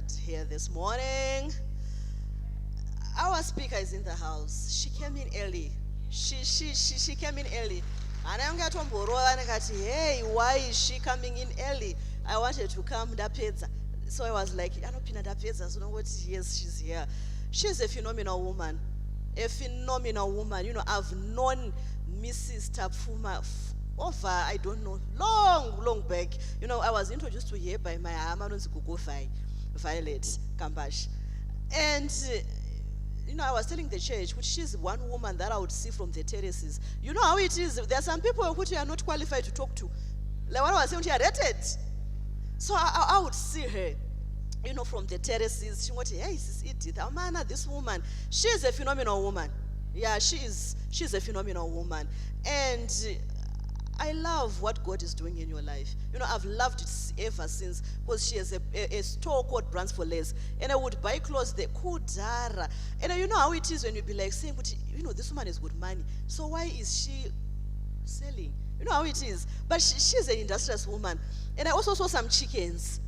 gathered here this morning. Our speaker is in the house. She came in early. She came in early. And I'm going to hey, why is she coming in early? I wanted to come Dapedza. So I was like, I don't know Dapedza, so what? Yes, she's here. She's a phenomenal woman. A phenomenal woman. You know, I've known Mrs. Tapfuma over, I don't know, long back. You know, I was introduced to her by my Amanon's Gugu Violet Kampash. And you know, I was telling the church, which she's one woman that I would see from the terraces. You know how it is. There are some people who you are not qualified to talk to. Like what I was saying, she are rated. So I would see her, you know, from the terraces. She would say, hey, this is Edith. Amana, this woman. She is a phenomenal woman. Yeah, she's a phenomenal woman. And I love what God is doing in your life. You know, I've loved it ever since, because she has a store called Brands for Less. And I would buy clothes there, Kudara. And you know how it is when you be like saying, but you know, this woman is good money. So why is she selling? You know how it is. But she's an industrious woman. And I also saw some chickens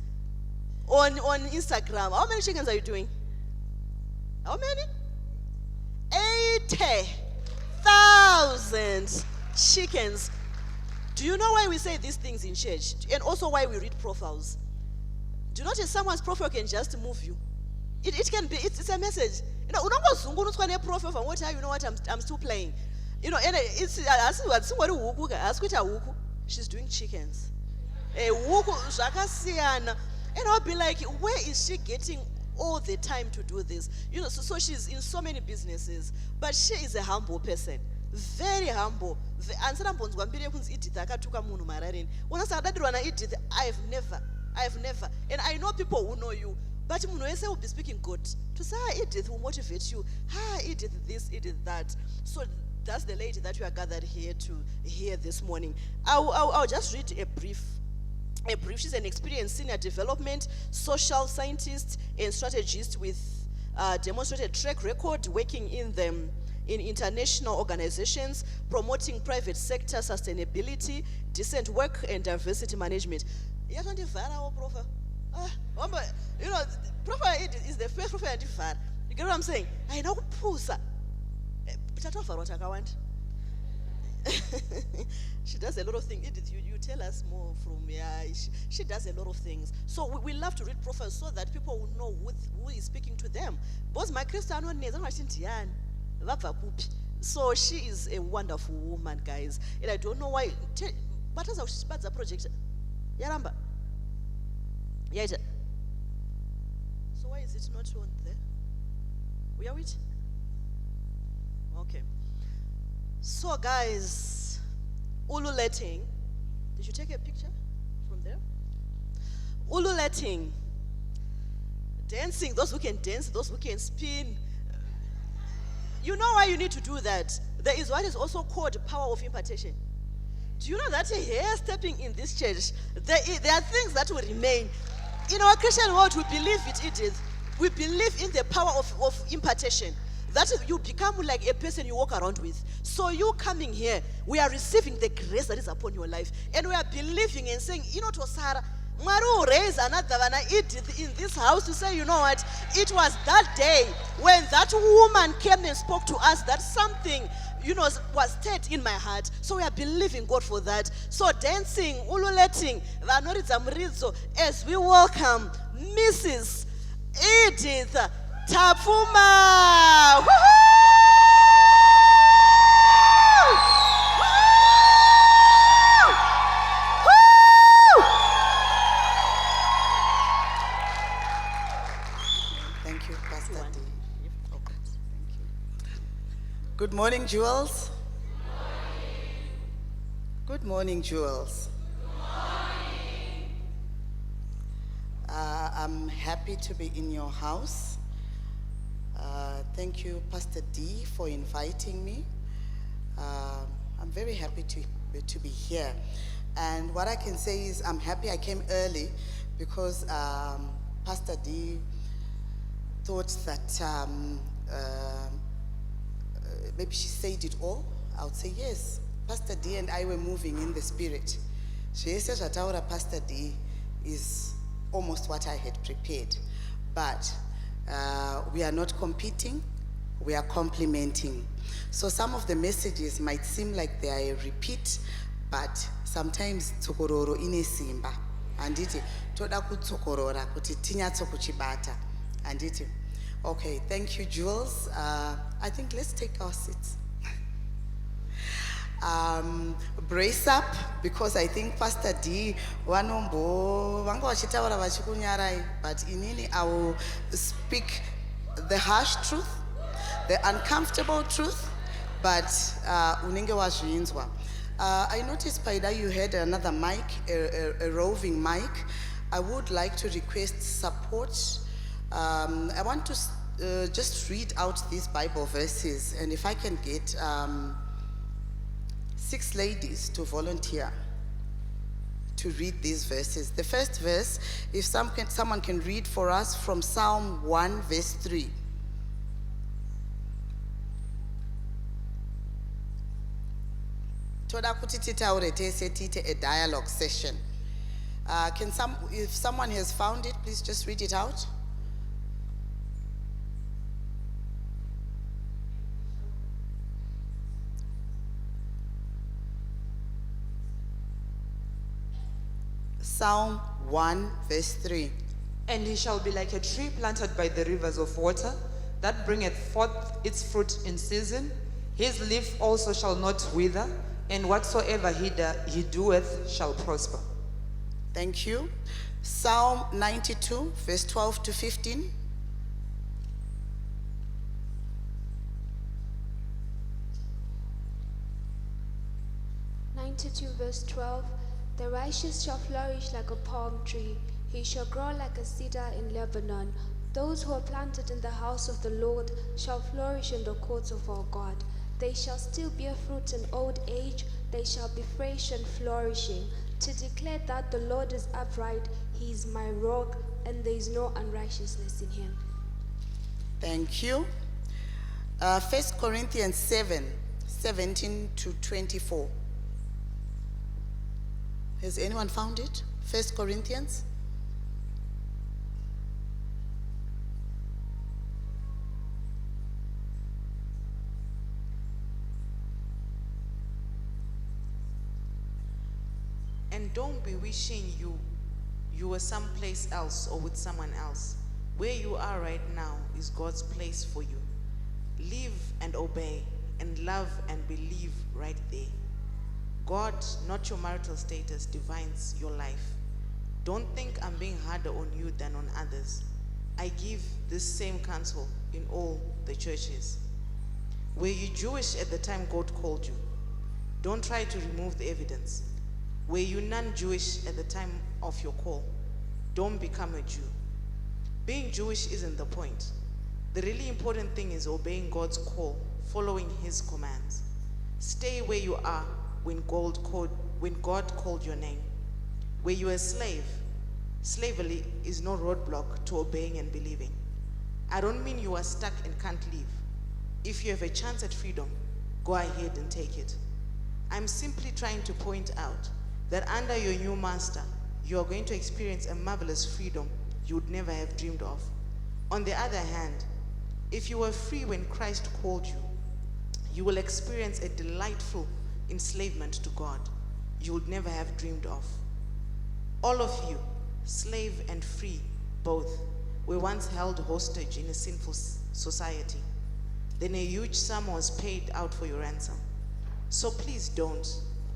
on Instagram. How many chickens are you doing? How many? 80,000 chickens. Do you know why we say these things in church? And also why we read profiles? Do you notice someone's profile can just move you? It can be, it's a message. You know, profile from what you know what I'm still playing. You know, and it's she's doing chickens. And I'll be like, where is she getting all the time to do this? You know, so she's in so many businesses, but she is a humble person. Very humble. I've never. And I know people who know you, but will be speaking good. To say, Edith will motivate you. Edith this, Edith that. So that's the lady that we are gathered here to hear this morning. I'll just read a brief. She's an experienced senior development, social scientist, and strategist with demonstrated track record working in international organizations, promoting private sector sustainability, decent work, and diversity management. You know, profile is the first profile. You get what I'm saying? I know Pusa. She does a lot of things. Edith, you tell us more from she does a lot of things. So we love to read profiles so that people will know who is speaking to them. Both my Christian so she is a wonderful woman, guys. And I don't know why. But as a project, Yaramba. Yeah. So why is it not shown there? We are with? Okay. So guys, Ululetting. Did you take a picture from there? Ululetting. Dancing, those who can dance, those who can spin. You know why you need to do that? There is what is also called power of impartation. Do you know that hair stepping in this church, there are things that will remain. In our Christian world, we believe it, Edith. We believe in the power of impartation. That you become like a person you walk around with. So you coming here, we are receiving the grace that is upon your life. And we are believing and saying, you know, to Sarah, Maru raised another Edith in this house to say, you know what, it was that day when that woman came and spoke to us that something, you know, was stirred in my heart. So we are believing God for that. So dancing, ululetting, as we welcome Mrs. Edith Tapfuma. Good morning, Jewels. Good morning, Jewels. I'm happy to be in your house. Thank you, Pastor D, for inviting me. I'm very happy to be here. And what I can say is I'm happy I came early because Pastor D thought that maybe she said it all. I would say yes. Pastor D and I were moving in the spirit. She said that our Pastor D is almost what I had prepared. but we are not competing, we are complementing. So some of the messages might seem like they are a repeat, but sometimes tsokororo ine simba. Anditi, toda kutsokorora kuti tinyatso kuchibata. Anditi. Okay, thank you, Jules. I think let's take our seats. Brace up, because I think Pastor D wanombo vanga vachitaura vachikunyarai, but inini I will speak the harsh truth, the uncomfortable truth, but unenge wazvinzwa. I noticed, Paida, you had another mic, a roving mic. I would like to request support. I want to just read out these Bible verses, and if I can get 6 ladies to volunteer to read these verses. The first verse, if someone can read for us from Psalm 1, verse 3. Toda kuti titaure tese tite a dialogue session. If someone has found it, please just read it out. Psalm 1, verse 3. And he shall be like a tree planted by the rivers of water, that bringeth forth its fruit in season. His leaf also shall not wither, and whatsoever he doeth shall prosper. Thank you. Psalm 92, verse 12 to 15. Verse 12, the righteous shall flourish like a palm tree. He shall grow like a cedar in Lebanon. Those who are planted in the house of the Lord shall flourish in the courts of our God. They shall still bear fruit in old age. They shall be fresh and flourishing, to declare that the Lord is upright. He is my rock, and there is no unrighteousness in him. Thank you. 1 Corinthians 7, 17 to 24. Has anyone found it? 1 Corinthians? And don't be wishing you were someplace else or with someone else. Where you are right now is God's place for you. Live and obey and love and believe right there. God, not your marital status, defines your life. Don't think I'm being harder on you than on others. I give this same counsel in all the churches. Were you Jewish at the time God called you? Don't try to remove the evidence. Were you non-Jewish at the time of your call? Don't become a Jew. Being Jewish isn't the point. The really important thing is obeying God's call, following his commands. Stay where you are when God called your name. Were you a slave? Slavery is no roadblock to obeying and believing. I don't mean you are stuck and can't leave. If you have a chance at freedom, go ahead and take it. I'm simply trying to point out that under your new master, you are going to experience a marvelous freedom you would never have dreamed of. On the other hand, if you were free when Christ called you, you will experience a delightful enslavement to God you would never have dreamed of. All of you, slave and free both, were once held hostage in a sinful society. Then a huge sum was paid out for your ransom. So please don't,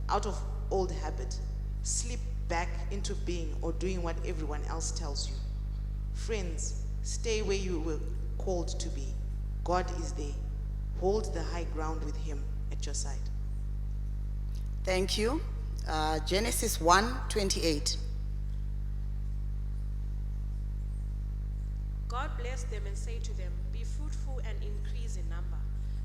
out of old habit, slip back into being or doing what everyone else tells you. Friends, stay where you were called to be. God is there. Hold the high ground with him at your side. Thank you. Genesis 1:28. God blessed them and said to them, be fruitful and increase in number.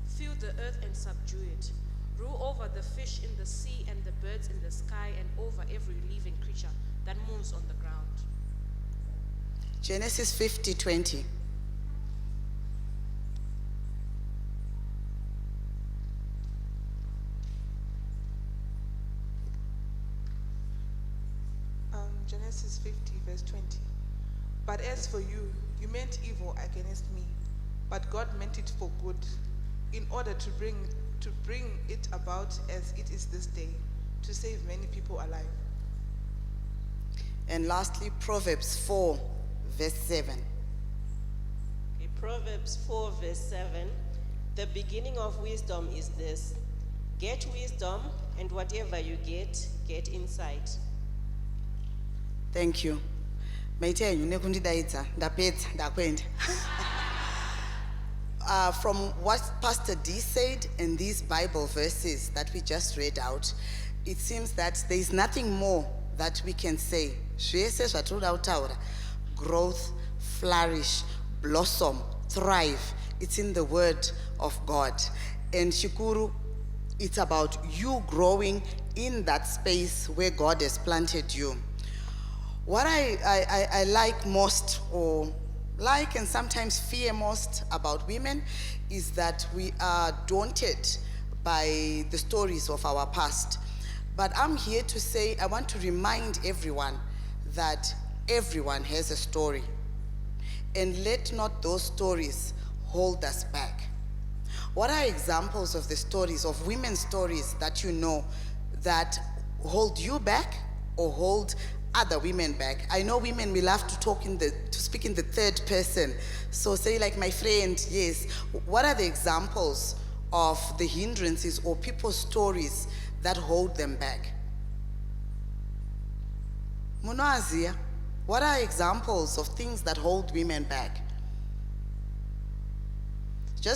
Fill the earth and subdue it. Rule over the fish in the sea and the birds in the sky and over every living creature that moves on the ground. Genesis 50:20. Genesis 50, verse 20. But as for you, you meant evil against me, but God meant it for good, in order to bring it about as it is this day, to save many people alive. And lastly, Proverbs 4, verse 7. Okay, Proverbs 4, verse 7. The beginning of wisdom is this: get wisdom, and whatever you get insight. Thank you. Maitenyu nekundidaidza ndapedza ndakwenda. From what Pastor D said in these Bible verses that we just read out, it seems that there is nothing more that we can say. Zvese zvatinoda kutaura: growth, flourish, blossom, thrive. It's in the word of God. And Shikuru, it's about you growing in that space where God has planted you. What I like most, or like and sometimes fear most about women, is that we are daunted by the stories of our past. But I'm here to say, I want to remind everyone that everyone has a story. And let not those stories hold us back. What are examples of the stories, of women's stories that you know that hold you back or hold other women back? I know women will have to speak in the third person. So say like my friend, yes. What are the examples of the hindrances or people's stories that hold them back? Munoazia, what are examples of things that hold women back?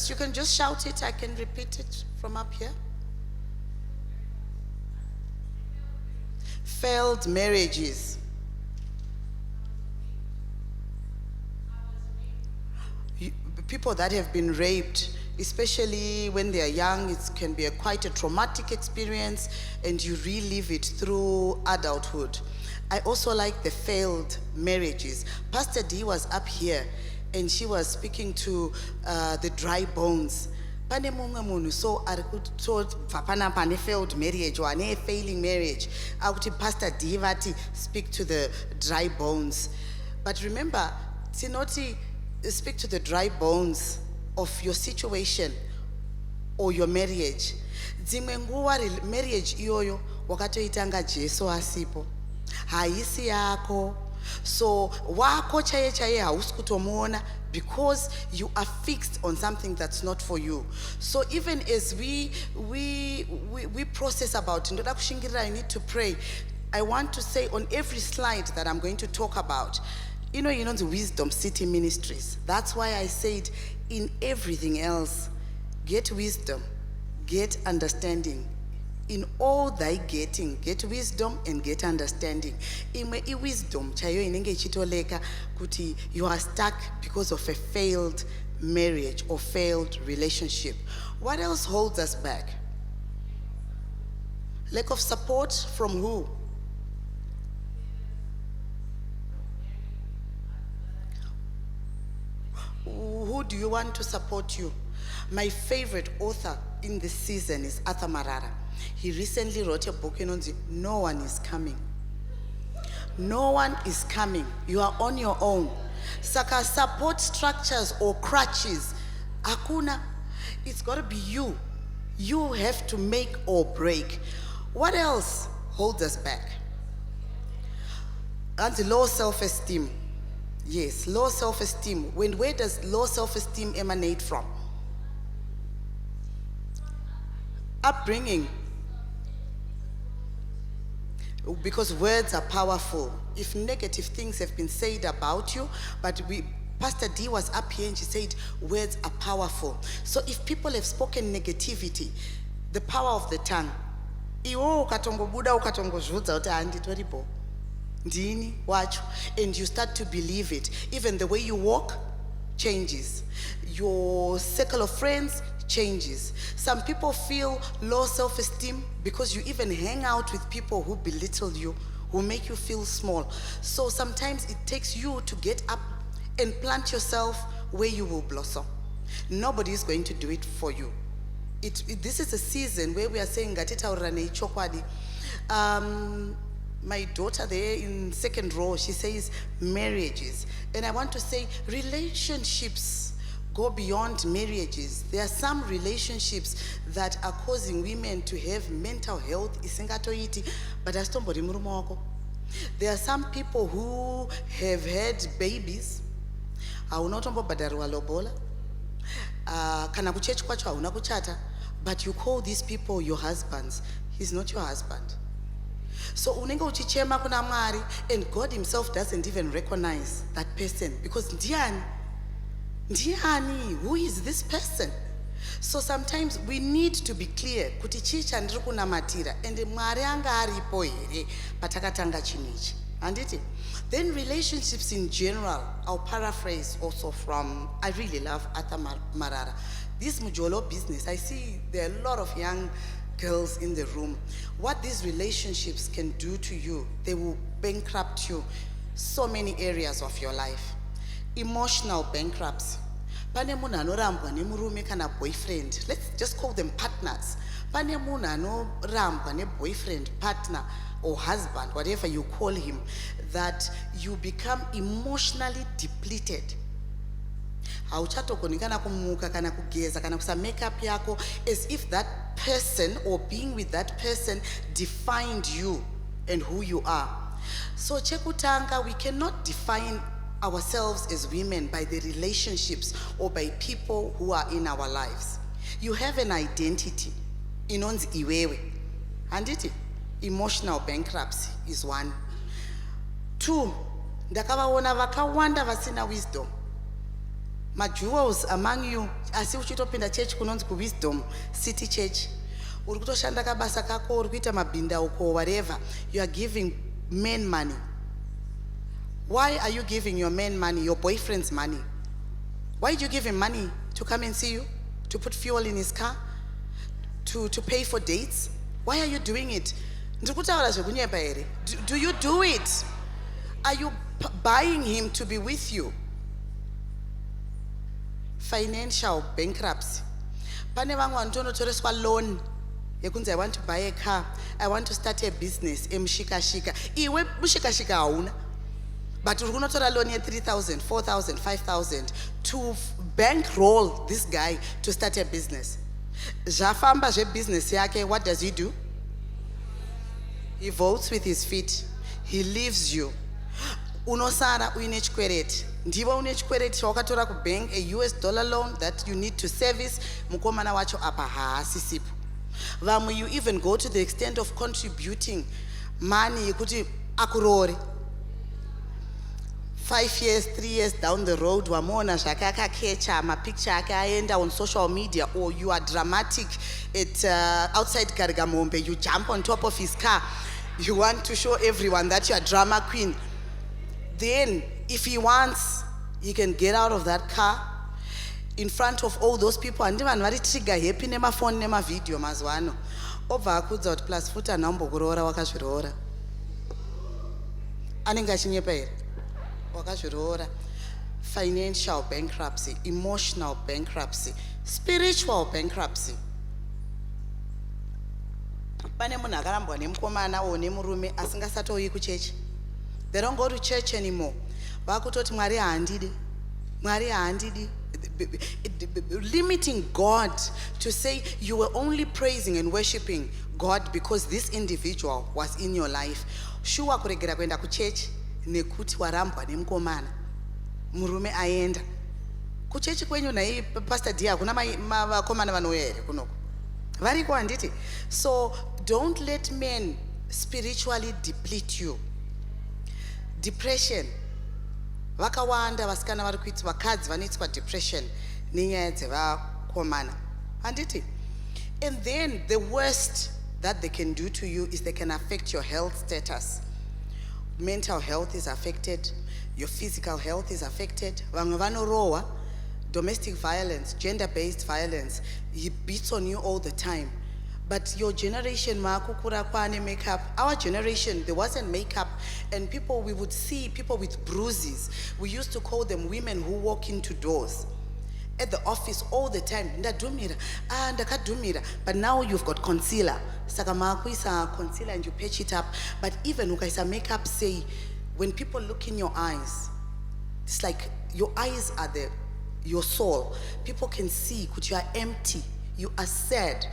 You can just shout it, I can repeat it from up here. Failed marriages. People that have been raped, especially when they are young, it can be quite a traumatic experience, and you relive it through adulthood. I also like the failed marriages. Pastor D was up here, and she was speaking to the dry bones. Pane mumwe munhu so ari kutobva panapa pane failed marriage or ane failing marriage. Akuti Pastor D vati speak to the dry bones. But remember, tinoti speak to the dry bones of your situation or your marriage. Dzimwe nguva marriage iyoyo wakatoitanga Jesu asipo, haisi yako. So wako chaye chaye hausi kutomuona, because you are fixed on something that's not for you. So even as we process about ndoda kushingirira, I need to pray. I want to say on every slide that I'm going to talk about, you know the Wisdom City Ministries. That's why I said in everything else, get wisdom, get understanding. In all thy getting, get wisdom and get understanding. Imwe wisdom chayo inenge ichitoleka kuti you are stuck because of a failed marriage or failed relationship. What else holds us back? Lack of support from who? Who do you want to support you? My favorite author in this season is Arthur Marara. He recently wrote a book, No One is Coming. No one is coming. You are on your own. Saka support structures or crutches. Hakuna. It's got to be you. You have to make or break. What else holds us back? And the low self-esteem. Yes, low self-esteem. Where does low self-esteem emanate from? Upbringing. Because words are powerful. If negative things have been said about you, but Pastor D was up here and she said words are powerful. So if people have spoken negativity, the power of the tongue, and you start to believe it. Even the way you walk changes. Your circle of friends changes. Some people feel low self-esteem because you even hang out with people who belittle you, who make you feel small. So sometimes it takes you to get up and plant yourself where you will blossom. Nobody is going to do it for you. This is a season where we are saying my daughter there in second row, she says marriages. And I want to say relationships go beyond marriages. There are some relationships that are causing women to have mental health isingatoiti, but asitombori murume wako. There are some people who have had babies, haunotombobhadhariwa lobola, kana kuchechi kwacho hauna kuchata, but you call these people your husbands. He's not your husband. So unenge uchichema kuna Mwari, and God himself doesn't even recognize that person, because ndiani, who is this person? So sometimes we need to be clear kuti chii chandiri kunamatira, and Mwari anga aripo here patakatanga chinichi, handiti? Then relationships in general, I'll paraphrase also from, I really love Arthur Marara. This Mujolo business, I see there are a lot of young girls in the room. What these relationships can do to you, they will bankrupt you so many areas of your life. Emotional bankruptcy. Pane munhu anorambwa nemurume kana boyfriend. Let's just call them partners. Pane munhu anorambwa ne-boyfriend, partner, or husband, whatever you call him, that you become emotionally depleted. Hauchatokoni kana kumuka kana kugeza kana kusa makeup yako, as if that person or being with that person defined you and who you are. So chekutanga, we cannot define ourselves as women by the relationships or by people who are in our lives. You have an identity. Inonzi iwewe. Handiti? Emotional bankruptcy is one. Two, ndakavaona vakawanda vasina wisdom. Jewels among you, asi uchitopinda church kunonzi ku Wisdom City Church, uri kutoshanda kabasa kako, uri kuita mabhinda uko, whatever, you are giving men money. Why are you giving your men money, your boyfriend's money? Why did you give him money? To come and see you? To put fuel in his car? To pay for dates? Why are you doing it? Do you do it? Are you buying him to be with you? Financial bankruptcy. Pane vamwe vanotonotoreswa loan yekunzi I want to buy a car, I want to start a business, emushikashika. Iwe mushikashika hauna, but uri kunotora loan ye 3,000, 4,000, 5,000 to bankroll this guy to start a business. Zvafamba zvebusiness yake, what does he do? He votes with his feet. He leaves you. Unosara uine chikwereti. Ndivo une chikwereti chawakatora kubank, a US dollar loan that you need to service, mukomana wacho apa haasisipo. Vamwe you even go to the extent of contributing money yekuti akurori. 5 years, 3 years down the road, wamona zvakaka kecha, mapicture akaenda on social media, or you are dramatic at outside Karigamombe, you jump on top of his car, you want to show everyone that you are drama queen. Then, if he wants, he can get out of that car in front of all those people, and even vari trigger happy nema phone nema video mazwano. Obva akudza kuti plus futi anambokuroora wakazviroora. Anenge achinyepa here. Wakazviroora. Financial bankruptcy, emotional bankruptcy, spiritual bankruptcy. Pane munhu akarambwa nemukomana or nemurume asingasatouyi kuchechi. They don't go to church anymore. Vakutoti Mwari haandidi. Mwari haandidi. Limiting God to say you were only praising and worshiping God because this individual was in your life. Shuwa kuregera kuenda kuchechi nekuti warambwa nemukomana. Murume aenda. Kuchechi kwenyu nai Pastor Dia kuna vakomana vanouya here kunoko. Variko handiti. So don't let men spiritually deplete you. Depression. Vakawanda vasikana vari kuitwa, vakadzi vanoitwa depression nenyaya dzevakomana. Handiti? And then the worst that they can do to you is they can affect your health status. Mental health is affected, your physical health is affected. Vamwe vanorohwa, domestic violence, gender-based violence, he beats on you all the time. But your generation, makukura kwane makeup. Our generation, there wasn't makeup, and people, we would see people with bruises. We used to call them women who walk into doors. at the office all the time, ndadumira, ndakadumira, but now you've got concealer. Saka makuisa concealer and you patch it up. But even ukaisa makeup, say, when people look in your eyes, it's like your eyes are your soul. People can see that you are empty, you are sad.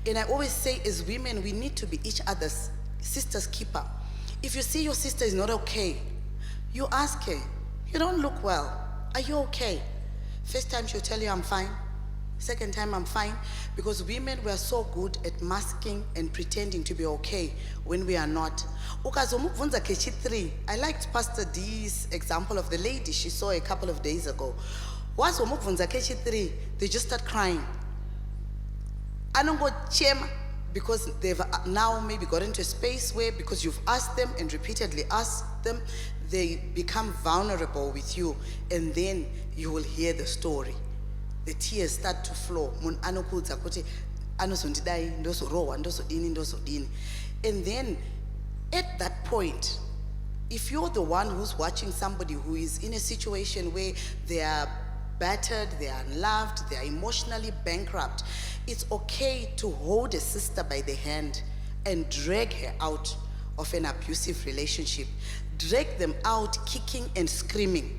And I always say, as women, we need to be each other's sister's keeper. If you see your sister is not okay, you ask her, you don't look well, are you okay? First time she'll tell you I'm fine. Second time I'm fine. Because women were so good at masking and pretending to be okay when we are not. Ukazomuvunza kechi 3. I liked Pastor D's example of the lady she saw a couple of days ago. Wazomuvunza kechi 3, they just start crying. Anongo chema, because they've now maybe got into a space where, because you've asked them and repeatedly asked them, they become vulnerable with you, and then you will hear the story. The tears start to flow. And then at that point, if you're the one who's watching somebody who is in a situation where they are battered, they are unloved, they are emotionally bankrupt, it's okay to hold a sister by the hand and drag her out of an abusive relationship. Drag them out kicking and screaming.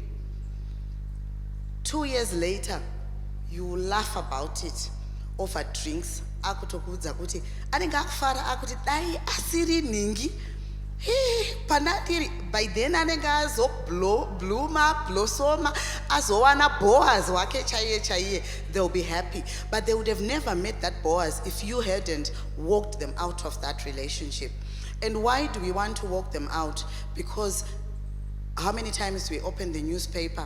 2 years later, you will laugh about it over drinks. Akutokudza kuti anenge akufara akuti dai asiri ningi. By then anenge bluma, blossoma, azowana Boaz wake chaiye. They'll be happy. But they would have never met that Boaz if you hadn't walked them out of that relationship. And why do we want to walk them out? Because how many times we open the newspaper,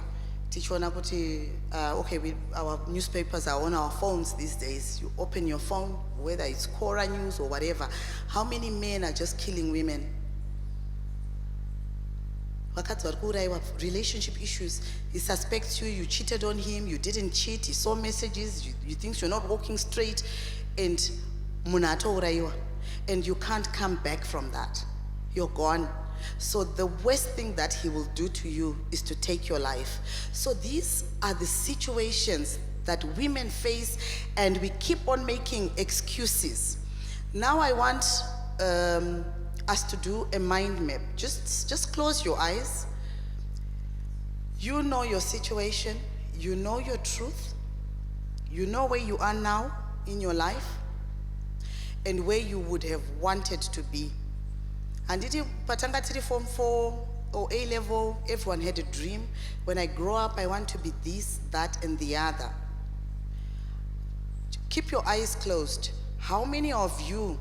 our newspapers are on our phones these days. You open your phone, whether it's Quora News or whatever. How many men are just killing women? Relationship issues. He suspects you, you cheated on him, you didn't cheat, he saw messages, you think you're not walking straight, and munato uraiwa. And you can't come back from that. You're gone. So the worst thing that he will do to you is to take your life. So these are the situations that women face, and we keep on making excuses. Now I want us to do a mind map. Just close your eyes. You know your situation, you know your truth, you know where you are now in your life, and where you would have wanted to be. And did you patanga tiri form 4 or A level, everyone had a dream. When I grow up, I want to be this, that, and the other. Keep your eyes closed. How many of you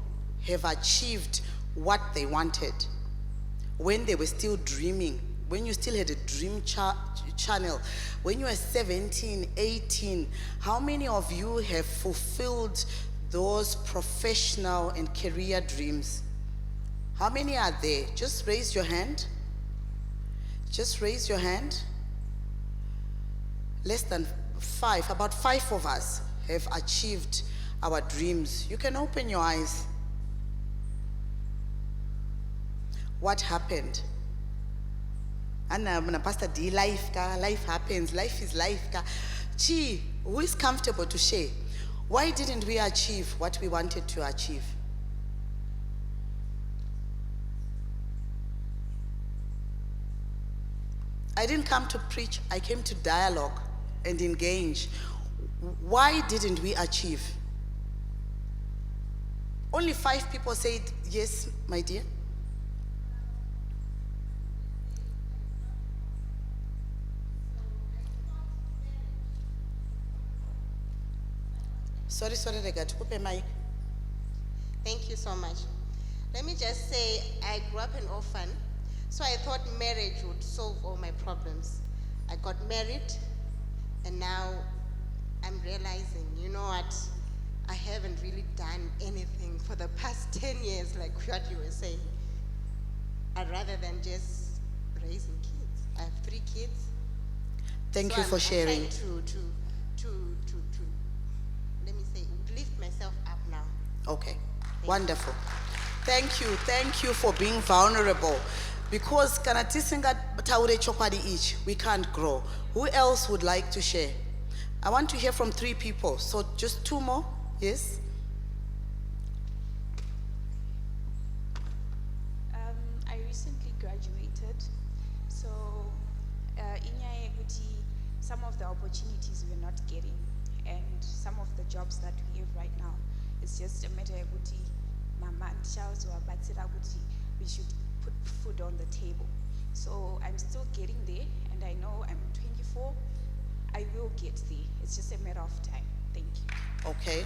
have achieved what they wanted when they were still dreaming, when you still had a dream channel, when you were 17, 18? How many of you have fulfilled those professional and career dreams? How many are there? Just raise your hand. Just raise your hand. Less than 5, about 5 of us have achieved our dreams. You can open your eyes. What happened? And Pastor D, life happens, life is life. Gee, who is comfortable to share? Why didn't we achieve what we wanted to achieve? I didn't come to preach, I came to dialogue and engage. Why didn't we achieve? Only 5 people said, yes, my dear. Sorry, Regat, kupe mic. Thank you so much. Let me just say, I grew up an orphan, so I thought marriage would solve all my problems. I got married, and now I'm realizing, you know what, I haven't really done anything for the past 10 years, like what you were saying. Rather than just raising kids. I have 3 kids. Thank you for sharing. I'm trying to let me say, lift myself up now. Okay, wonderful. Thank you for being vulnerable. Because kanatisinga taure chokwadi each, we can't grow. Who else would like to share? I want to hear from 3 people, so just 2 more, yes? I recently graduated, so inyaya ukuthi some of the opportunities we're not getting, and some of the jobs that we have right now, it's just a matter ukuthi mama ndichazowabatsira kuti we should put food on the table. So I'm still getting there, and I know I'm 24. I will get there. It's just a matter of time. Thank you. Okay.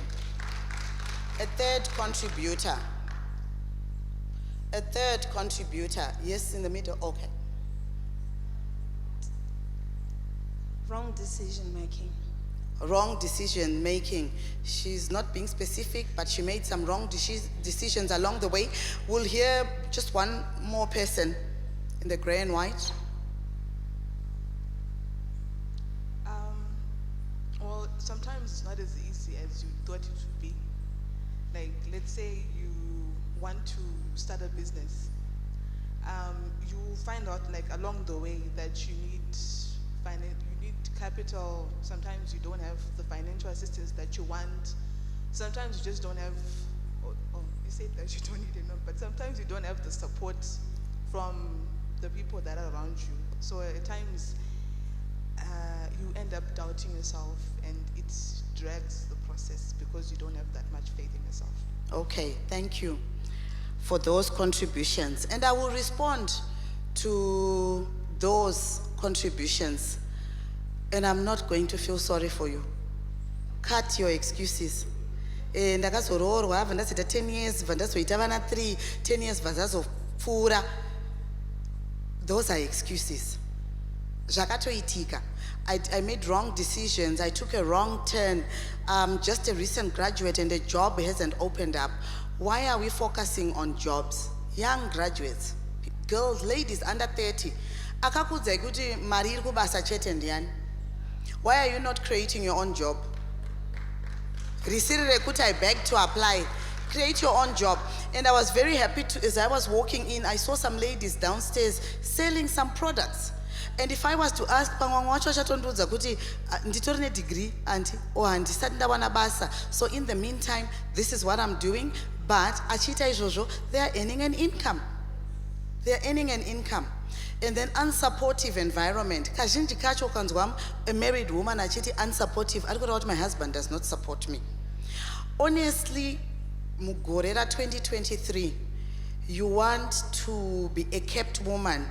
A third contributor. A third contributor. Yes, in the middle. Okay. Wrong decision making. Wrong decision making. She's not being specific, but she made some wrong decisions along the way. We'll hear just one more person in the gray and white. Well, sometimes it's not as easy as you thought it would be. Like, let's say you want to start a business. You will find out, like, along the way that you need capital. Sometimes you don't have the financial assistance that you want. Sometimes you just don't have, you say that you don't need enough, but sometimes you don't have the support from the people that are around you. So at times, you end up doubting yourself, and it drags the process because you don't have that much faith in yourself. Okay, thank you for those contributions. And I will respond to those contributions, and I'm not going to feel sorry for you. Cut your excuses. Ndakazoroorwa bva ndasita 10 years bva ndazoita vana 3 10 years bva zvazopfuura. Those are excuses. Zvakatoitika. I made wrong decisions. I took a wrong turn. Just a recent graduate, and a job hasn't opened up. Why are we focusing on jobs? Young graduates, girls, ladies under 30. Akakudzai kuti mari iri kubasa chete ndiyani? Why are you not creating your own job? Risiri rekuti I beg to apply. Create your own job. And I was very happy as I was walking in, I saw some ladies downstairs selling some products. And if I was to ask pamwe wacho chatondiudza kuti nditori ne degree anti handisati ndawana basa. So in the meantime, this is what I'm doing. But achiita izvozvo, they are earning an income. They are earning an income. And then unsupportive environment. Kazhinji kacho kanzwa a married woman achiti unsupportive. I don't know what my husband does not support me. Honestly, mugorera 2023, you want to be a kept woman.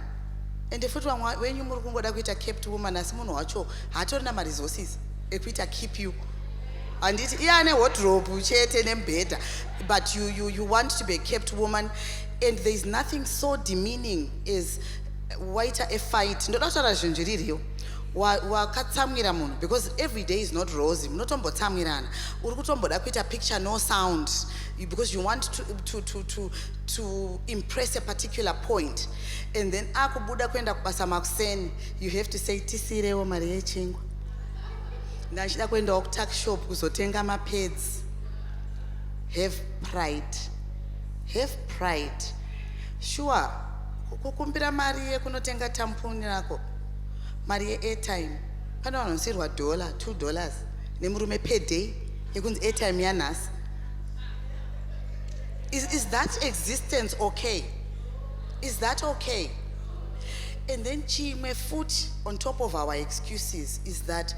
And if when you murukungoda kuita kept woman, asi munhu wacho hatorina ma resources ekuita keep you. And it iyane wardrobe chete nembhedha, but you want to be a kept woman, and there is nothing so demeaning as waita a fight. Ndoda kutaura zvinhu ririyo. Wakatsamwira munhu, because every day is not rosy. Munotombotsamwirana. Uri kutomboda kuita picture no sound because you want to impress a particular point. And then akubuda kuenda kubasa makuseni, you have to say tisirewo mari yechingwa. Ndachida kuendawo kutuck shop kuzotenga mapads. Have pride. Have pride. Sure. Kukumbira mari yekunotenga tamponi rako. Mari airtime. Pana vanosirwa $2 nemurume per day yekunzi airtime yanhasi. Is that existence okay? Is that okay? And then chimwe foot on top of our excuses is that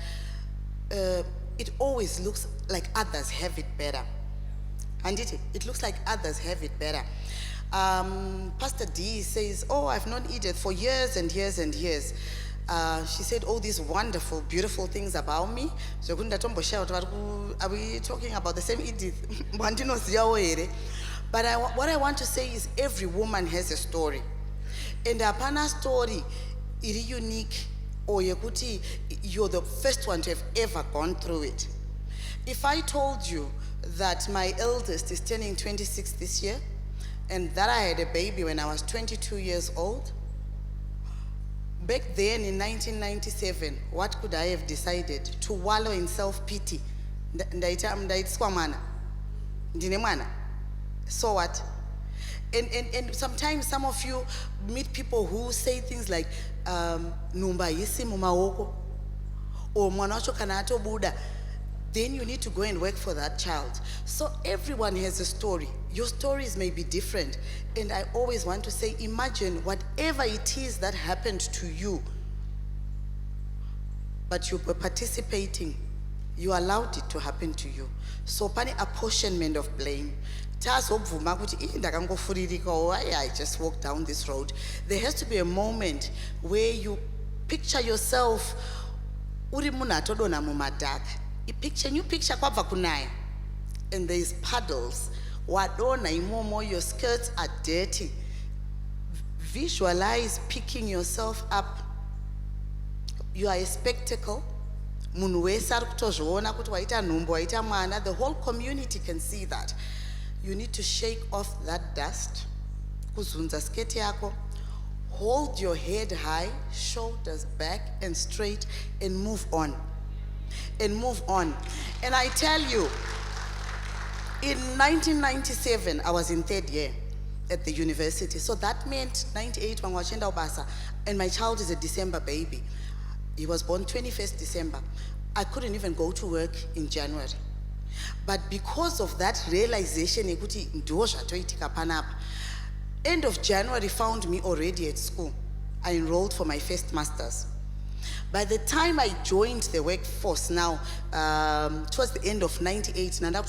it always looks like others have it better. And it looks like others have it better. Pastor D says, oh, I've known Edith for years and years and years. She said all these wonderful, beautiful things about me. So are we talking about the same Edith? But what I want to say is every woman has a story. And apana story iri unique, or yekuti you're the first one to have ever gone through it. If I told you that my eldest is turning 26 this year, and that I had a baby when I was 22 years old, back then in 1997, what could I have decided? To wallow in self-pity. So what? And sometimes some of you meet people who say things like, Numba yisi mumaoko. or mwana wacho kana atobuda, then you need to go and work for that child. So everyone has a story. Your stories may be different. And I always want to say, imagine whatever it is that happened to you, but you were participating, you allowed it to happen to you. So pani apportionment of blame. I just walked down this road. There has to be a moment where you picture yourself uri munhu atodonha mumadhaka. New picture kwabva kunaya, and there is puddles. Wadona imomo, your skirts are dirty. Visualize picking yourself up. You are a spectacle. Munhu wese ari kutozviona kuti waita nhumbu, waita mwana. The whole community can see that. You need to shake off that dust. Kuzunza sketi yako. Hold your head high, shoulders back and straight, and move on. And move on. And I tell you, in 1997, I was in 3rd year at the university. So that meant 98 Wangwachenda Obasa, and my child is a December baby. He was born 21st December. I couldn't even go to work in January. But because of that realization, end of January found me already at school. I enrolled for my first master's. By the time I joined the workforce now, towards the end of 98, I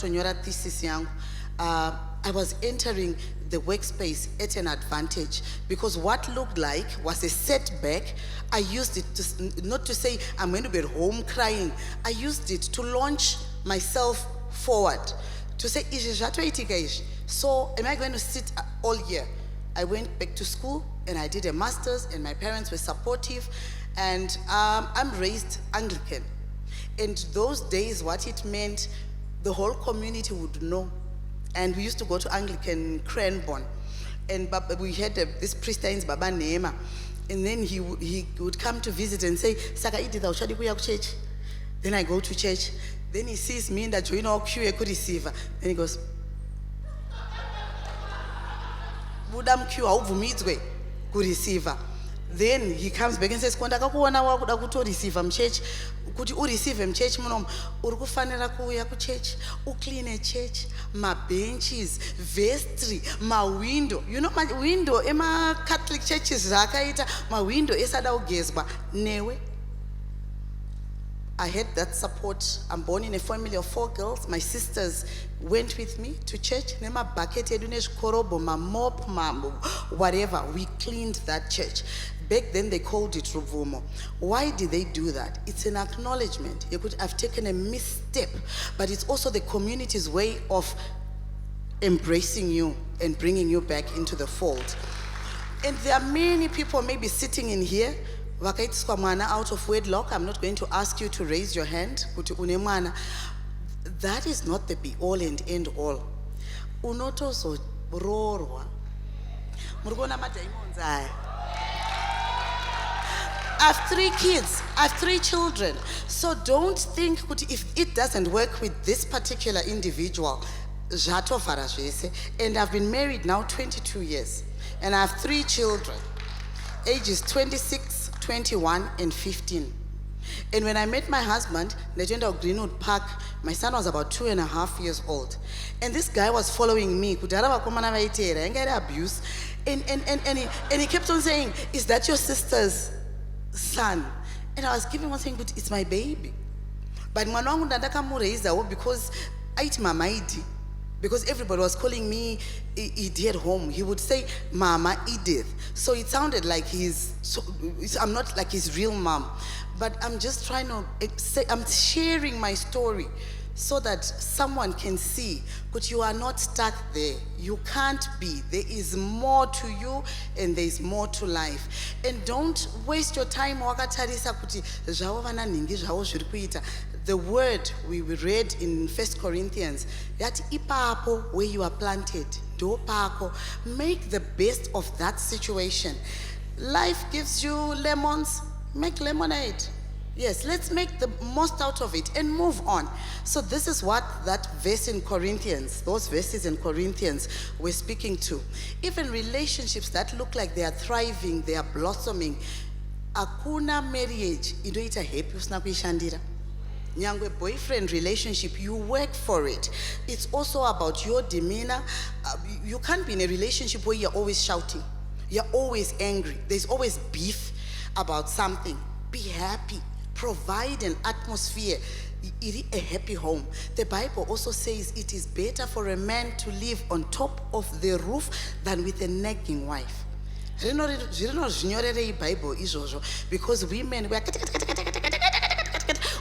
was entering the workspace at an advantage, because what looked like was a setback, I used it to, not to say I'm going to be at home crying, I used it to launch myself forward, to say, so am I going to sit all year? I went back to school and I did a master's, and my parents were supportive, and I'm raised Anglican. And those days, what it meant, the whole community would know. And we used to go to Anglican Cranbourne, and we had this priest named Baba Neema, and then he would come to visit and say, Saka Edith, ushadi kuya ku church? Then I go to church. Then he sees me in that join all queue could receive. Then he goes, Budam queue awuvumitswe ku receiver. Then he comes back and says, Konda kakuona wakuda kuto receiver mchurch, kuti u receive mchurch munom, uri kufanira kuuya ku church, u clean a church, ma benches, vestry, ma window. You know, ma window ema Catholic churches zvakaita, ma window esada ugezwa newe. I had that support. I'm born in a family of 4 girls. My sisters went with me to church. Nema bucket edunesh korobo, ma mop, ma whatever. We cleaned that church. Back then they called it Ruvumo. Why did they do that? It's an acknowledgement. You could have taken a misstep, but it's also the community's way of embracing you and bringing you back into the fold. And there are many people maybe sitting in here, wakaitswa mwana out of wedlock. I'm not going to ask you to raise your hand. Kuti une mwana. That is not the be all and end all. Unotozo rorwa. Murgona madaimons aya. I have 3 kids, I have 3 children. So don't think if it doesn't work with this particular individual, and I've been married now 22 years. And I have 3 children, ages 26, 21, and 15. And when I met my husband, Legend of Greenwood Park, my son was about 2.5 years old. And this guy was following me. Abuse. And he kept on saying, is that your sister's son? And I was giving one saying, but it's my baby. But because because everybody was calling me Edith at home. He would say Mama Edith. So it sounded like I'm not like his real mom. But I'm just trying to say, I'm sharing my story so that someone can see, but you are not stuck there. You can't be. There is more to you and there is more to life. And don't waste your time. The word we read in 1 Corinthians, that ipapo where you are planted, do pako, make the best of that situation. Life gives you lemons, make lemonade. Yes, let's make the most out of it and move on. So this is what that verse in Corinthians, those verses in Corinthians were speaking to. Even relationships that look like they are thriving, they are blossoming, akuna marriage inoita happy usina kuishandira. Nyangwe boyfriend relationship, you work for it. It's also about your demeanor. You can't be in a relationship where you're always shouting, you're always angry, there's always beef about something. Be happy, provide an atmosphere, a happy home. The Bible also says it is better for a man to live on top of the roof than with a nagging wife. Because women,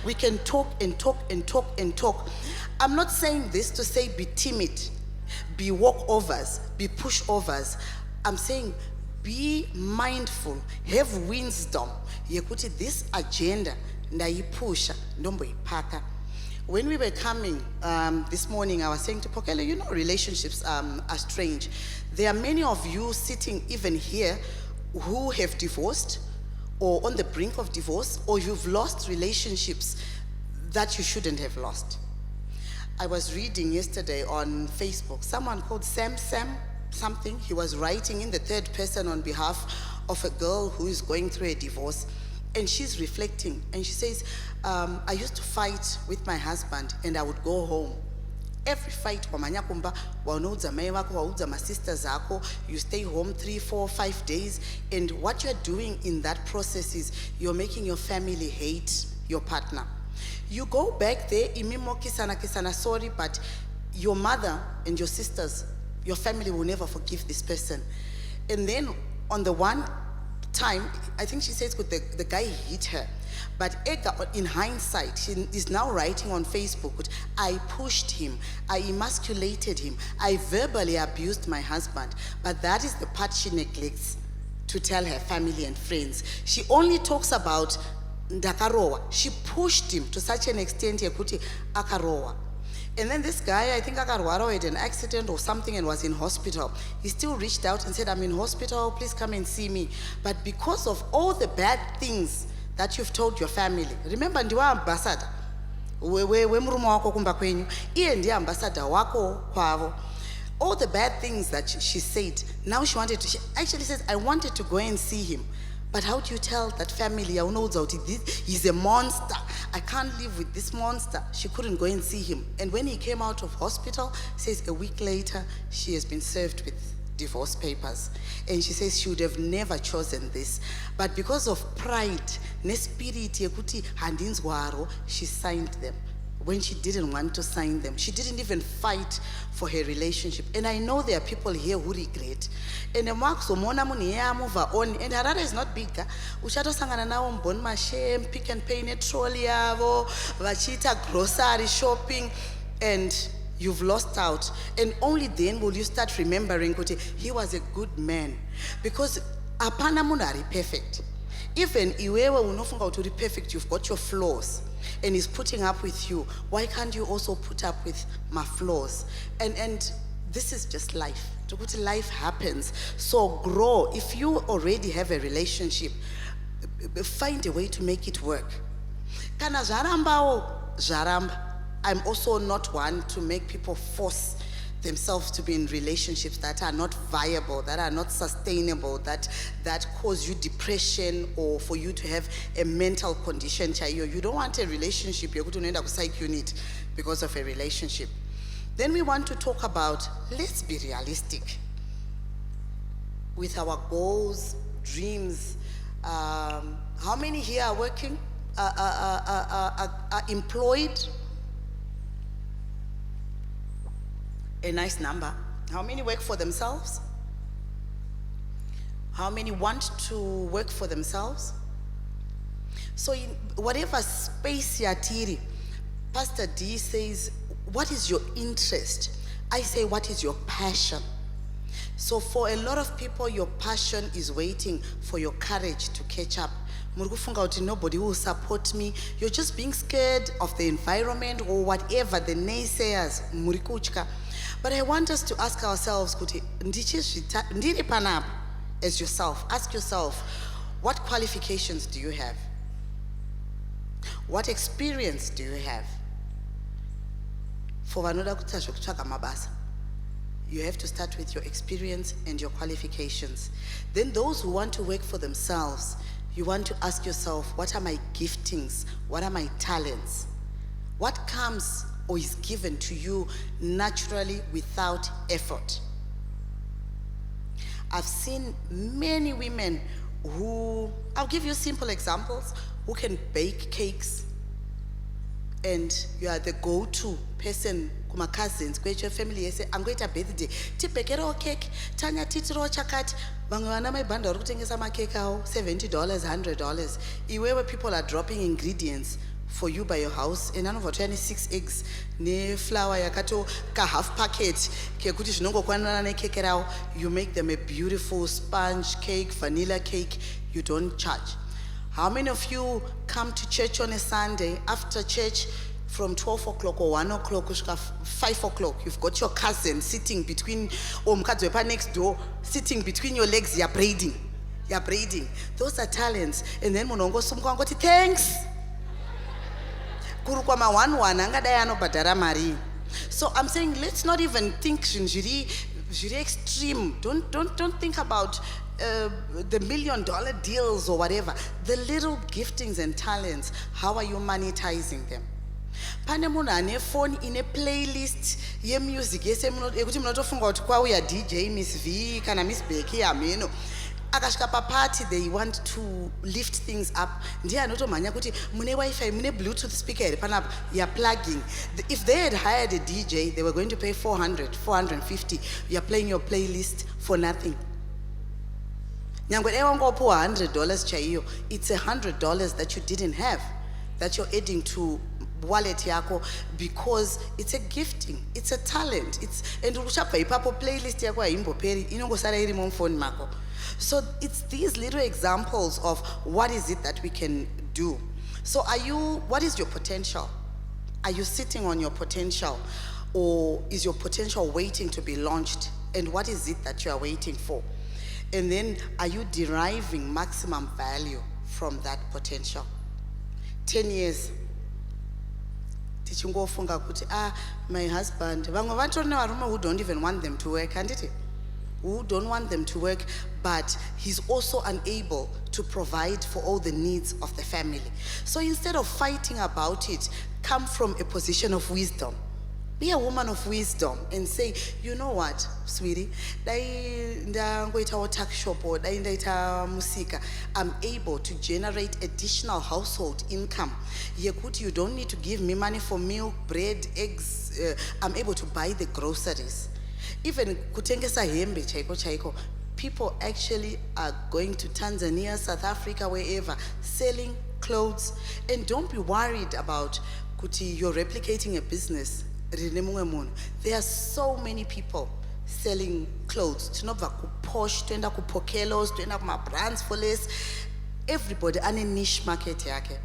we can talk and talk and talk and talk. I'm not saying this to say be timid, be walkovers, be pushovers. I'm saying be mindful, have wisdom. Yekuti this agenda ndaipusha ndomboipaka. When we were coming this morning, I was saying to Pokele, you know, relationships are strange. There are many of you sitting even here who have divorced, or on the brink of divorce, or you've lost relationships that you shouldn't have lost. I was reading yesterday on Facebook, someone called Sam something. He was writing in the third person on behalf of a girl who is going through a divorce, and she's reflecting, and she says, I used to fight with my husband, and I would go home. Every fight, my sisters, you stay home 3, 4, 5 days, and what you're doing in that process is you're making your family hate your partner. You go back there, sorry, but your mother and your sisters, your family will never forgive this person. And then on the one time, I think she says the guy hit her. But in hindsight, she is now writing on Facebook, I pushed him, I emasculated him, I verbally abused my husband. But that is the part she neglects to tell her family and friends. She only talks about ndakarowa. She pushed him to such an extent yekuti akarowa. And then this guy, I think akarwara had an accident or something and was in hospital. He still reached out and said, I'm in hospital, please come and see me. But because of all the bad things that you've told your family, remember ndiwa ambassador wemurume wako kumba kwenyu, iye ndiye ambassador wako kwavo. All the bad things that she said, now she actually says, I wanted to go and see him. But how do you tell that family, he's a monster, I can't live with this monster? She couldn't go and see him. And when he came out of hospital, says a week later, she has been served with divorce papers. And she says she would have never chosen this. But because of pride, she signed them when she didn't want to sign them. She didn't even fight for her relationship. And I know there are people here who regret. And the marks move on. And Harare is not big. Ushato sangana nawo mbon mashem, pick and pay trolley yavo, vachita grocery shopping, and you've lost out. And only then will you start remembering he was a good man. Because apana munari perfect. Even iwewe unofunga uturi perfect, you've got your flaws. And he's putting up with you. Why can't you also put up with my flaws? And this is just life. Life happens. So grow. If you already have a relationship, find a way to make it work. Kana zaramba. I'm also not one to make people force themselves to be in relationships that are not viable, that are not sustainable, that cause you depression, or for you to have a mental condition. You don't want a relationship, you're going to end up psych unit because of a relationship. Then we want to talk about, let's be realistic with our goals, dreams. How many here are working, are employed? A nice number. How many work for themselves? How many want to work for themselves? So in whatever space you're tiri, Pastor D says, what is your interest? I say, what is your passion? So for a lot of people, your passion is waiting for your courage to catch up. Nobody will support me. You're just being scared of the environment or whatever, the naysayers. But I want us to ask ourselves, as yourself, ask yourself, what qualifications do you have? What experience do you have? You have to start with your experience and your qualifications. Then those who want to work for themselves, you want to ask yourself, what are my giftings? What are my talents? What comes or is given to you naturally without effort? I've seen many women who, I'll give you simple examples, who can bake cakes, and you are the go-to person kuma cousins kwecho family yese angoita birthday tipekero cake tanya titiro chakati vamwe vana maibhanda vari kutengesa makeke awo $70 $100 iwewe people are dropping ingredients for you by your house and anobva toya ne6 eggs neflour yakato ka half packet kekuti zvinongokwanana nekeke rawo. You make them a beautiful sponge cake, vanilla cake, you don't charge. How many of you come to church on a Sunday, after church from 12 o'clock or 1 o'clock, 5 o'clock, you've got your cousin sitting between, or mkadzwepa next door, sitting between your legs, you're braiding. You're braiding. Those are talents. And then munongo sumko angoti, thanks. Kuru kwa ma 1-1, angadai anobhadhara mari. So I'm saying, let's not even think zviri extreme. Don't think about the $1 million deals or whatever. The little giftings and talents, how are you monetizing them? Pane munhu ane phone ine playlist ye music yese ekuti munotofunga kuti kwauya DJ Miss V kana Miss Becky ameno akasvika party they want to lift things up ndiye anotomhanya kuti mune wifi mune bluetooth speaker here panapa you're plugging. If they had hired a DJ they were going to pay $400 $450. You're playing your playlist for nothing. Nyangwe ewangopuwa $100 chaiyo, it's $100 that you didn't have that you're adding to wallet yako because it's a gifting, it's a talent, and uchabva ipapo playlist yako haimboperi inongosara iri mumphone mako. So it's these little examples of what is it that we can do. So what is your potential? Are you sitting on your potential, or is your potential waiting to be launched? And what is it that you are waiting for? And then are you deriving maximum value from that potential? 10 years tichingofunga kuti my husband, vamwe vatori nevarume who don't even want them to work, handiti, who don't want them to work, but he's also unable to provide for all the needs of the family. So instead of fighting about it, come from a position of wisdom. Be a woman of wisdom and say, you know what, sweetie, I'm able to generate additional household income. You don't need to give me money for milk, bread, eggs. I'm able to buy the groceries. Even kutengesa hembe chaiko, people actually are going to Tanzania, South Africa, wherever, selling clothes. And don't be worried about kuti you're replicating a business. There are so many people selling clothes. Tinobva kuposh, toenda kupokelos, toenda kuma brands for less. Everybody ane niche market yake.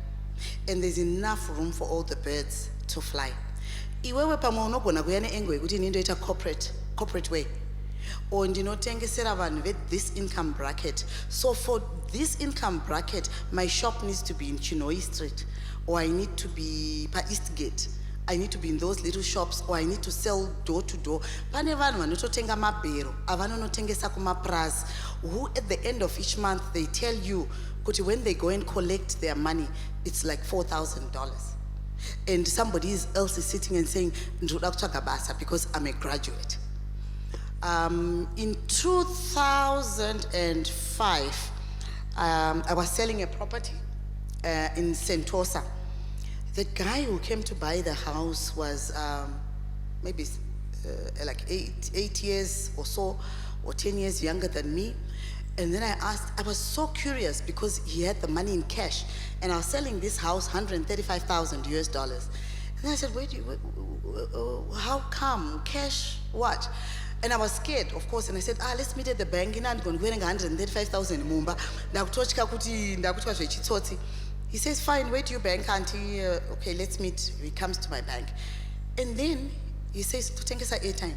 And there's enough room for all the birds to fly. Iwewe pamwe unogona kuya neengwe kuti nindoita corporate way. Or ndinotengesera vanhu ve this income bracket. So for this income bracket, my shop needs to be in Chinoi Street, or I need to be pa Eastgate. I need to be in those little shops, or I need to sell door to door. Pane vanhu vanototenga mabhero, avanonotengesa kumapras, who at the end of each month they tell you kuti when they go and collect their money, it's like $4,000. And somebody else is sitting and saying, ndoda kutsvaga basa because I'm a graduate. In 2005, I was selling a property in Sentosa. The guy who came to buy the house was maybe like 8 years or so, or 10 years younger than me. And then I was so curious because he had the money in cash, and I was selling this house $135,000 US. And I said, how come? Cash what? And I was scared, of course, and I said, let's meet at the bank. I'm going to 135,000 mumba. He says, fine, where do you bank, auntie? Okay, let's meet. He comes to my bank. And then he says, tutengesa airtime.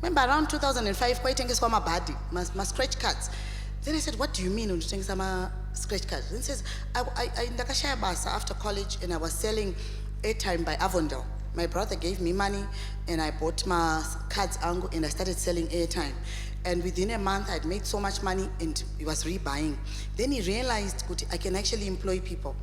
Remember around 2005, quite tengesa ma badi, ma scratch cards. Then I said, what do you mean when tutengesa ma scratch cards? Then he says, I ndakashaya basa after college, and I was selling airtime by Avondale. My brother gave me money, and I bought my cards angle, and I started selling airtime. And within a month, I'd made so much money and he was rebuying. Then he realized I can actually employ people.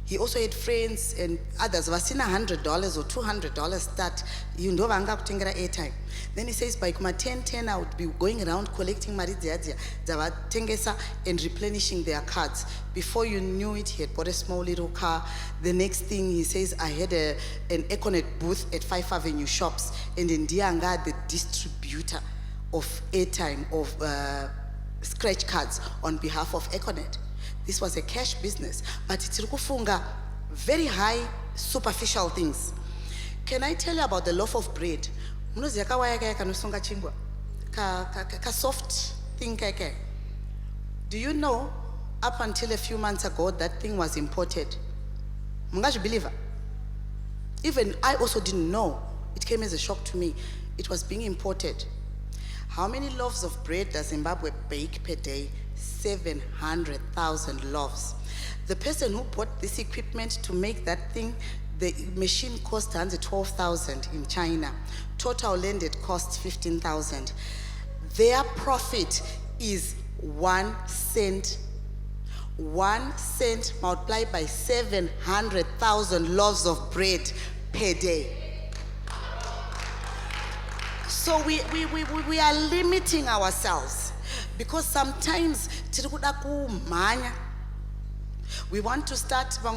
He also had friends and others. Vasina $100 or $200 start. You know, vanga kutengera airtime. Then he says, by kuma 10, I would be going around collecting maridziadzia, tengesa and replenishing their cards. Before you knew it, he had bought a small little car. The next thing he says, I had an Econet booth at 5 Avenue shops, and in Dianga, the distributor of airtime, of scratch cards on behalf of Econet. This was a cash business, but it's kufunga very high superficial things. Can I tell you about the loaf of bread? Munoziya kawaya kaya kanosunga chingwa, ka soft thing kaya. Do you know, up until a few months ago, that thing was imported? Mungaji believer. Even I also didn't know. It came as a shock to me. It was being imported. How many loaves of bread does Zimbabwe bake per day? 700,000 loaves. The person who bought this equipment to make that thing, the machine cost 112,000 in China. Total landed cost 15,000. Their profit is 1 cent. 1 cent multiplied by 700,000 loaves of bread per day. So we are limiting ourselves. Because sometimes we want to start. I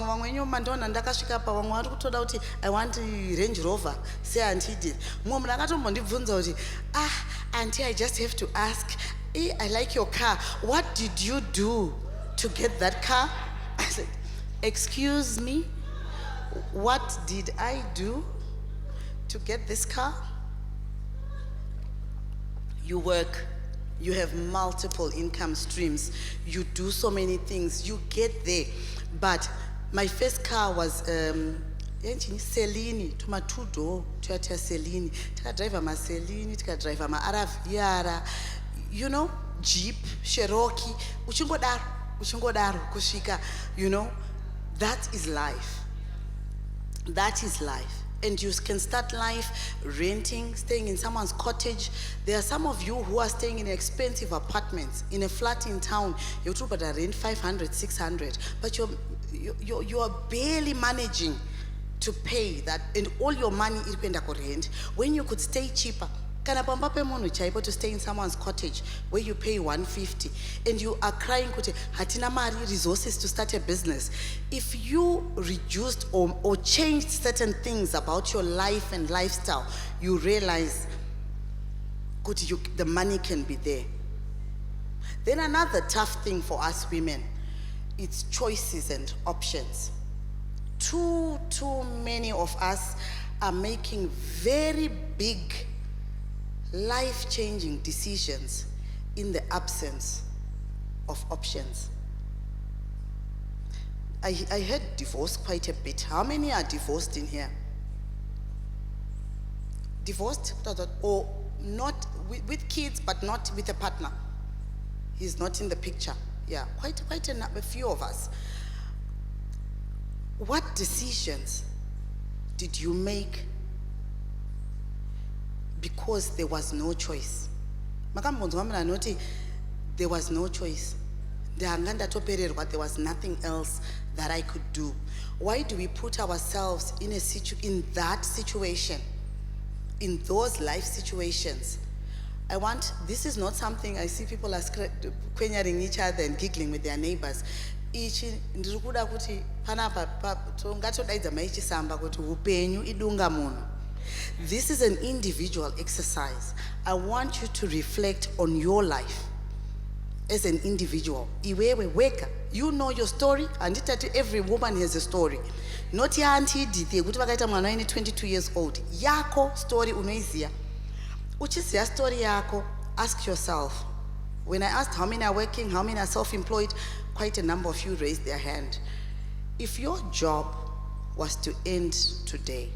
want a Range Rover. Say auntie did. Auntie, I just have to ask. I like your car. What did you do to get that car? I said, excuse me. What did I do to get this car? You work. You have multiple income streams. You do so many things. You get there. But my first car was Selini, to my 2-door, Toyota Selini. Tika driver ma Selini, tika driver ma Araviara, you know, Jeep, Cherokee, uchingodaru, kushika, you know, that is life. That is life. And you can start life renting, staying in someone's cottage. There are some of you who are staying in expensive apartments, in a flat in town. You're true, but I rent 500, 600. But you are barely managing to pay that, and all your money is going to rent. When you could stay cheaper, to stay in someone's cottage where you pay 150 and you are crying hatina mari resources to start a business. If you reduced or changed certain things about your life and lifestyle, you realize the money can be there. Then another tough thing for us women, it's choices and options. Too many of us are making very big life-changing decisions in the absence of options. I heard divorce quite a bit. How many are divorced in here? Divorced? Or not with kids, but not with a partner? He's not in the picture. Yeah, quite a few of us. What decisions did you make because there was no choice? There was no choice. There was nothing else that I could do. Why do we put ourselves in that situation, in those life situations? This is not something I see people are quenyering each other and giggling with their neighbors. This is an individual exercise. I want you to reflect on your life as an individual. You know your story, and every woman has a story. Not your auntie Dithie, 22 years old. Yako story unoizia. Which is your story yako? Ask yourself. When I asked how many are working, how many are self-employed, quite a number of you raised their hand. If your job was to end today,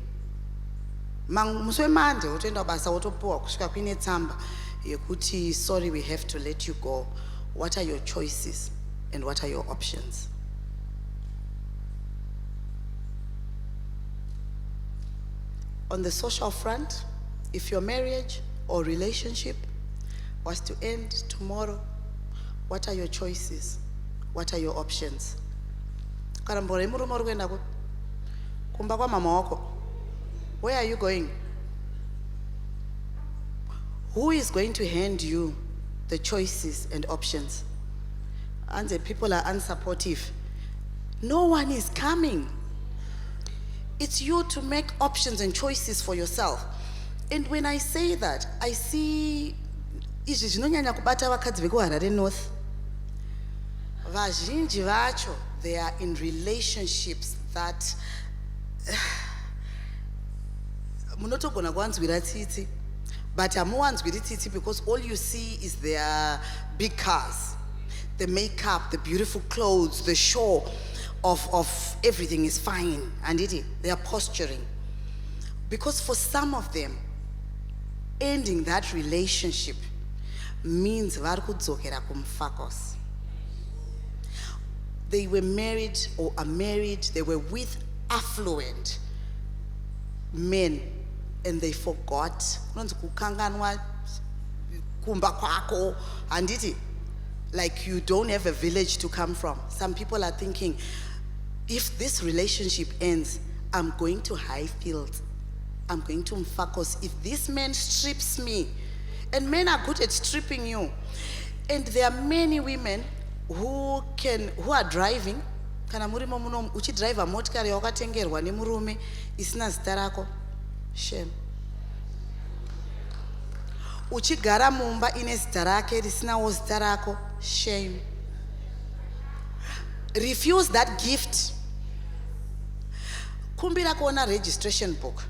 sorry, we have to let you go. What are your choices and what are your options? On the social front, if your marriage or relationship was to end tomorrow, what are your choices? What are your options? Karambora imurume uri kuenda ku- kumba kwa mama wako. Where are you going? Who is going to hand you the choices and options? And the people are unsupportive. No one is coming. It's you to make options and choices for yourself. And when I say that, I see izvi zvinonyanya kubata vakadzi vekuHarare North. Vazhinji vacho, they are in relationships that munotogona kuvanzwira tsitsi, but hamuvanzwiri tsitsi because all you see is their big cars, the makeup, the beautiful clothes, the show of everything is fine, and they are posturing. Because for some of them, ending that relationship means vari kudzokera kumfakos. They were married or are married, they were with affluent men, and they forgot. Kunonzi kukanganwa kumba kwako, anditi, like you don't have a village to come from. Some people are thinking, if this relationship ends, I'm going to Highfield, I'm going to Mfakos. If this man strips me, and men are good at stripping you, and there are many women who are driving. Kana murimo muno uchidrive motikari wakatengerwa nemurume isina zita rako, shame. Uchigara mumba ine zita rake risinawo zita rako, shame. Refuse that gift. Kumbira kuona registration book.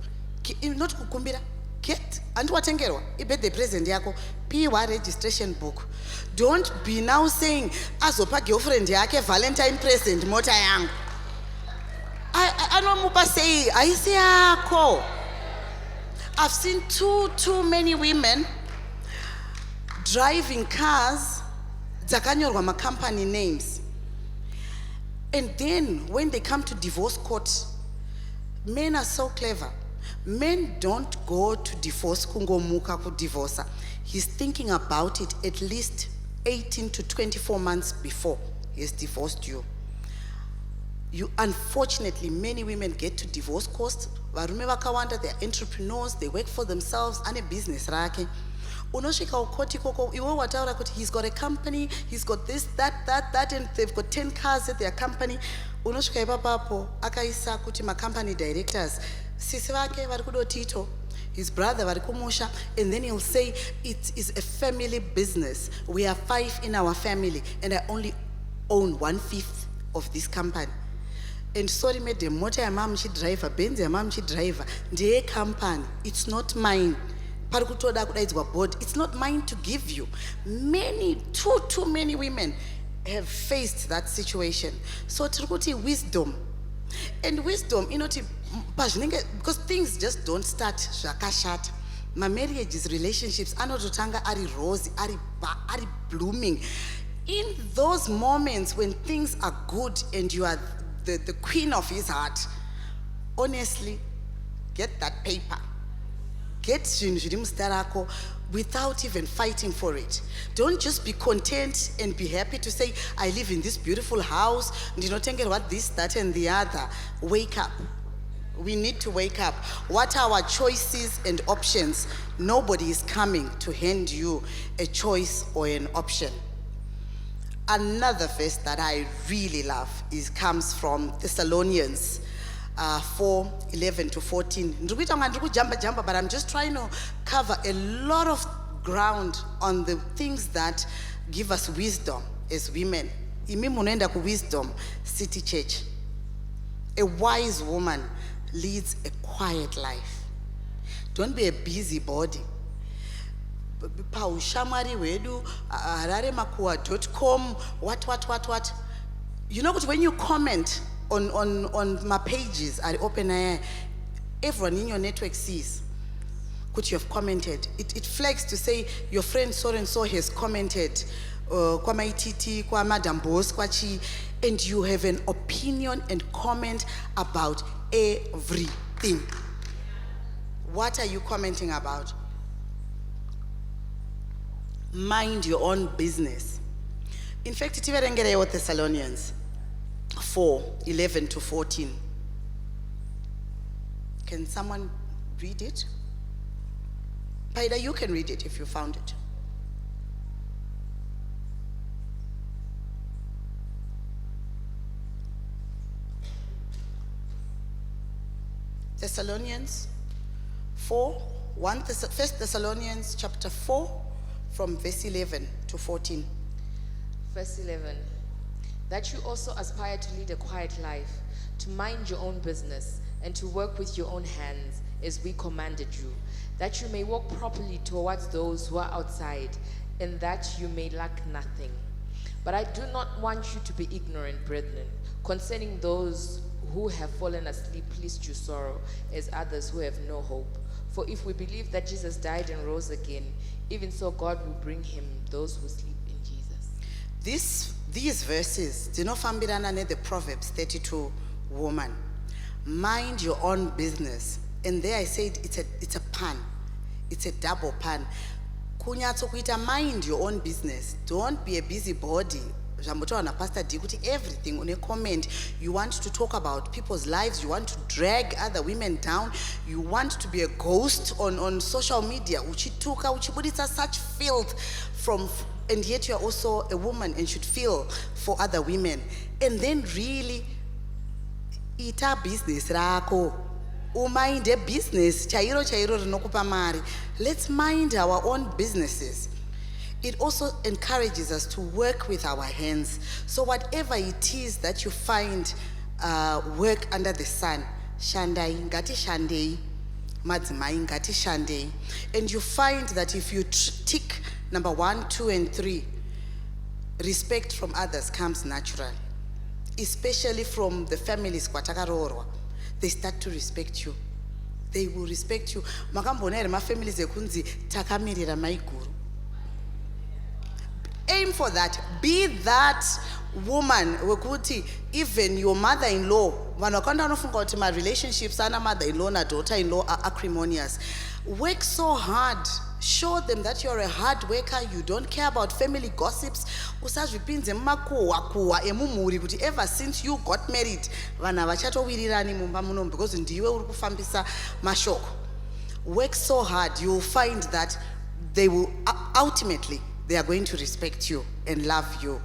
Not kukumbira, get and watengerwa ibirthday present yako piwa registration book. Don't be now saying azopa girlfriend yake Valentine present mota yangu. Anomupa say aisi yako. I've seen too many women driving cars dzakanyorwa ma company names, and then when they come to divorce court, men are so clever. Men don't go to divorce kungomuka ku divorce. He's thinking about it at least 18 to 24 months before he has divorced you. Unfortunately, many women get to divorce court. Varume vakawanda, they're entrepreneurs, they work for themselves, ane business rake. Unosvika ukoti koko, iwe wataura kuti he's got a company, he's got this, that, and they've got 10 cars at their company. Unosvika ipapapo, akaisa kuti ma company directors, sisi vake vari kudotito, his brother vari kumusha, and then he'll say, it is a family business. We are 5 in our family, and I only own 1/5 of this company. And sorry, madam, motor ya mom she driver, Benz ya mom she driver, ndeye company, it's not mine. Parikutoda kudaidzwa board, it's not mine to give you. Too many women have faced that situation. So tirikuti wisdom. And wisdom, because things just don't start zvakashata. My marriages, relationships, anototanga ari rosy, ari blooming. In those moments when things are good and you are the queen of his heart, honestly, get that paper. Get Starako without even fighting for it. Don't just be content and be happy to say, I live in this beautiful house, what this, that, and the other. Wake up. We need to wake up. What are our choices and options? Nobody is coming to hand you a choice or an option. Another verse that I really love comes from Thessalonians 4:11 to 14. But I'm just trying to cover a lot of ground on the things that give us wisdom as women. Imi munaenda ku Wisdom City Church. A wise woman leads a quiet life. Don't be a busybody. Paushamari wedu hararemakuwa.com what. You know what, when you comment on my pages at OpenAI, everyone in your network sees what you have commented. It flags to say your friend so and so has commented kwa maititi, kwa madam boss, kwa chi, and you have an opinion and comment about everything. What are you commenting about? mind your own business. In fact, tiverengerewo Thessalonians 4:11-14. Can someone read it? Paida, you can read it if you found it. Thessalonians 4, 1 Thessalonians chapter 4 from verse 11-14. Verse 11. That you also aspire to lead a quiet life, to mind your own business, and to work with your own hands, as we commanded you, that you may walk properly towards those who are outside, and that you may lack nothing. But I do not want you to be ignorant, brethren, concerning those who have fallen asleep, lest you sorrow, as others who have no hope. For if we believe that Jesus died and rose again, even so God will bring him those who sleep in Jesus. These verses, dzinofambirana ne the Proverbs 32 woman. Mind your own business. And there I said it's a pun. It's a double pun. Kunyatsokuita mind your own business. Don't be a busybody. Zvambotaura Pastor D kuti everything on a comment, you want to talk about people's lives, you want to drag other women down, you want to be a ghost on social media, uchituka uchibuditsa such filth from, and yet you are also a woman and should feel for other women. And then really ita business rako, umind a business chairo rinokupa mari. Let's mind our own businesses. It also encourages us to work with our hands. So whatever it is that you find work under the sun, shandai, ngati shandei, madzimai ngati shandei, and you find that if you tick number 1, 2, and 3, respect from others comes naturally, especially from the families kwatakarorwa. They start to respect you. They will respect you. Makambona ere mafamilies ekunzi takamirira maiguru. Aim for that. Be that woman wekuti even your mother-in-law, vanokanda unofunga kuti my relationships ana mother-in-law na daughter-in-law are acrimonious. Work so hard. Show them that you're a hard worker. You don't care about family gossips. Usazvipinze mumakuhwa emumhuri kuti ever since you got married vana vachatowirirani mumba muno because ndiwe uri kufambisa mashoko. Work so hard. You will find that they will ultimately they are going to respect you and love you.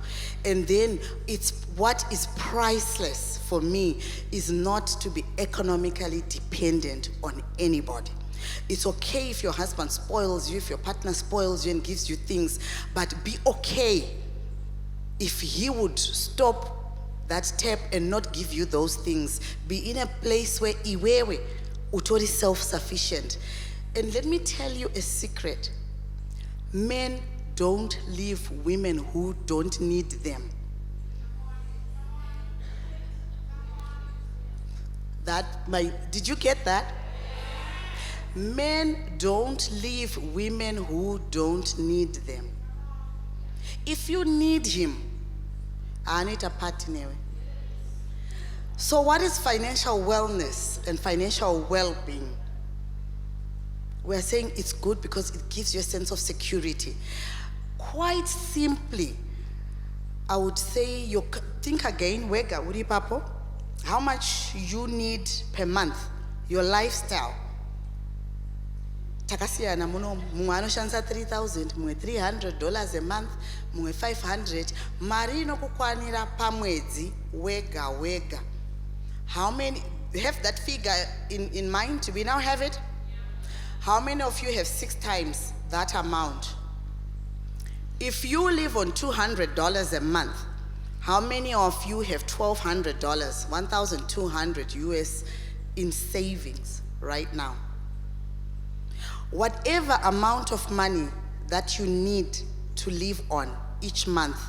And then it's what is priceless for me is not to be economically dependent on anybody. It's okay if your husband spoils you, if your partner spoils you and gives you things, but be okay if he would stop that tap and not give you those things. Be in a place where iwewe utori self-sufficient. And let me tell you a secret. Men don't leave women who don't need them. Did you get that? Men don't leave women who don't need them. If you need him, I need a partner. So what is financial wellness and financial well-being? We're saying it's good because it gives you a sense of security. Quite simply, I would say you think again, wega uri papo, how much you need per month, your lifestyle. Takasiyana muno, mumwe anoshandisa 3,000, mumwe $300 a month, mumwe 500, mari inokukwanira pamwedzi wega. How many, have that figure in mind? Do we now have it? How many of you have 6 times that amount? If you live on $200 a month, how many of you have $1,200, $1,200 US in savings right now? Whatever amount of money that you need to live on each month,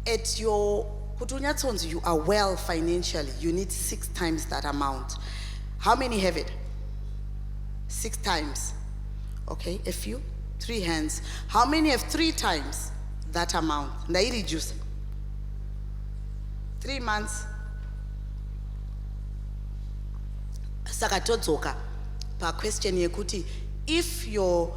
at your kutunyatsonzi, you are well financially, you need 6 times that amount. How many have it? 6 times. Okay, a few, 3 hands. How many have 3 times that amount? Ndai reduce. 3 months. Saka todzoka pa question yekuti, if your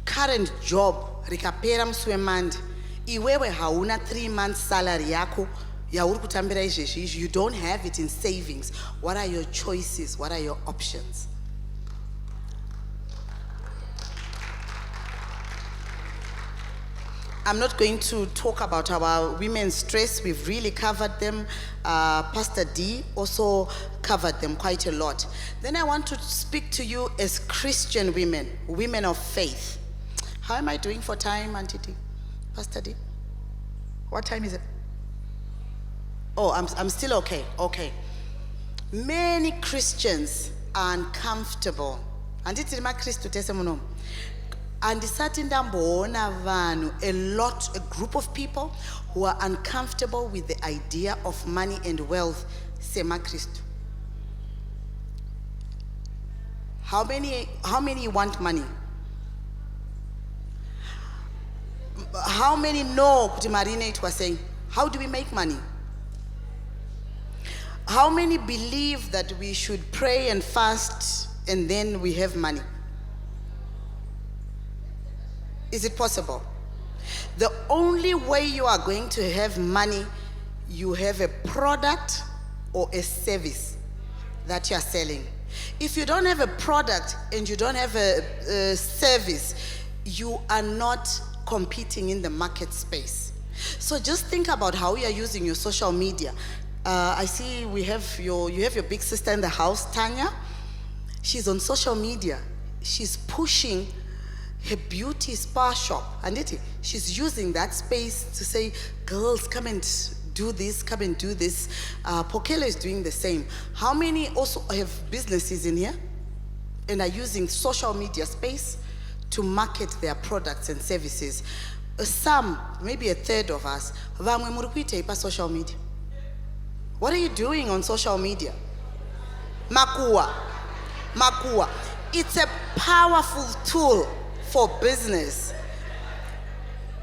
current job rikapera musi wemande iwewe hauna 3 months salary yako yauri kutambira izvezvi izvi, you don't have it in savings, what are your choices, what are your options? I'm not going to talk about our women's stress. We've really covered them. Pastor D also covered them quite a lot. Then I want to speak to you as Christian women, women of faith. How am I doing for time, Auntie D? Pastor D? What time is it? Oh, I'm still okay. Okay. Many Christians are uncomfortable. Auntie Tirima Christu tesemuno. And a group of people who are uncomfortable with the idea of money and wealth. Sema Christu. How many want money? How many know kuti Marina it was saying? How do we make money? How many believe that we should pray and fast and then we have money? Is it possible? The only way you are going to have money, you have a product or a service that you are selling. If you don't have a product and you don't have a service, you are not competing in the market space. So just think about how you are using your social media. I see you have your big sister in the house, Tanya. She's on social media. She's pushing her beauty spa shop, and she's using that space to say, girls, come and do this, come and do this. Pokelo is doing the same. How many also have businesses in here and are using social media space to market their products and services? Some, maybe a third of us, vamwe muri kuita ipa social media. What are you doing on social media? Makua. It's a powerful tool for business.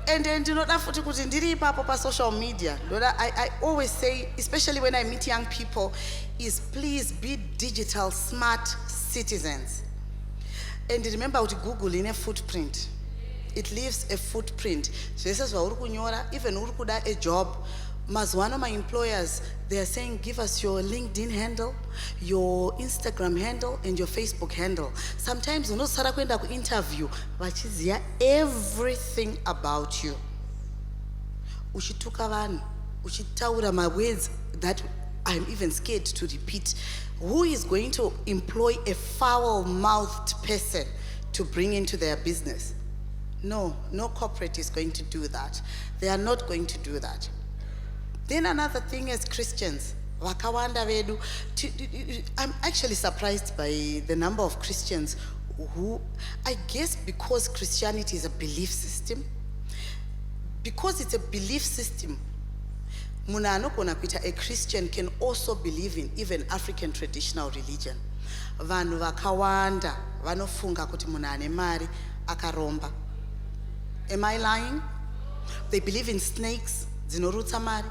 And then do not have to put in social media. I always say, especially when I meet young people, is please be digital smart citizens. And remember to Google in a footprint. It leaves a footprint. So this is why even a job. One of my employers, they are saying, give us your LinkedIn handle, your Instagram handle, and your Facebook handle. Sometimes, Sarah kwenda ku interview, but is here everything about you. Ushituka vanu, ushitaura my words that I'm even scared to repeat. Who is going to employ a foul-mouthed person to bring into their business? No corporate is going to do that. They are not going to do that. Then another thing as Christians, wakawanda vedu, I'm actually surprised by the number of Christians who, I guess because Christianity is a belief system, because it's a belief system, a Christian can also believe in even African traditional religion. Vanhu vakawanda vanofunga kuti munhu ane mari akaromba. Am I lying? They believe in snakes, dzinorutsa mari.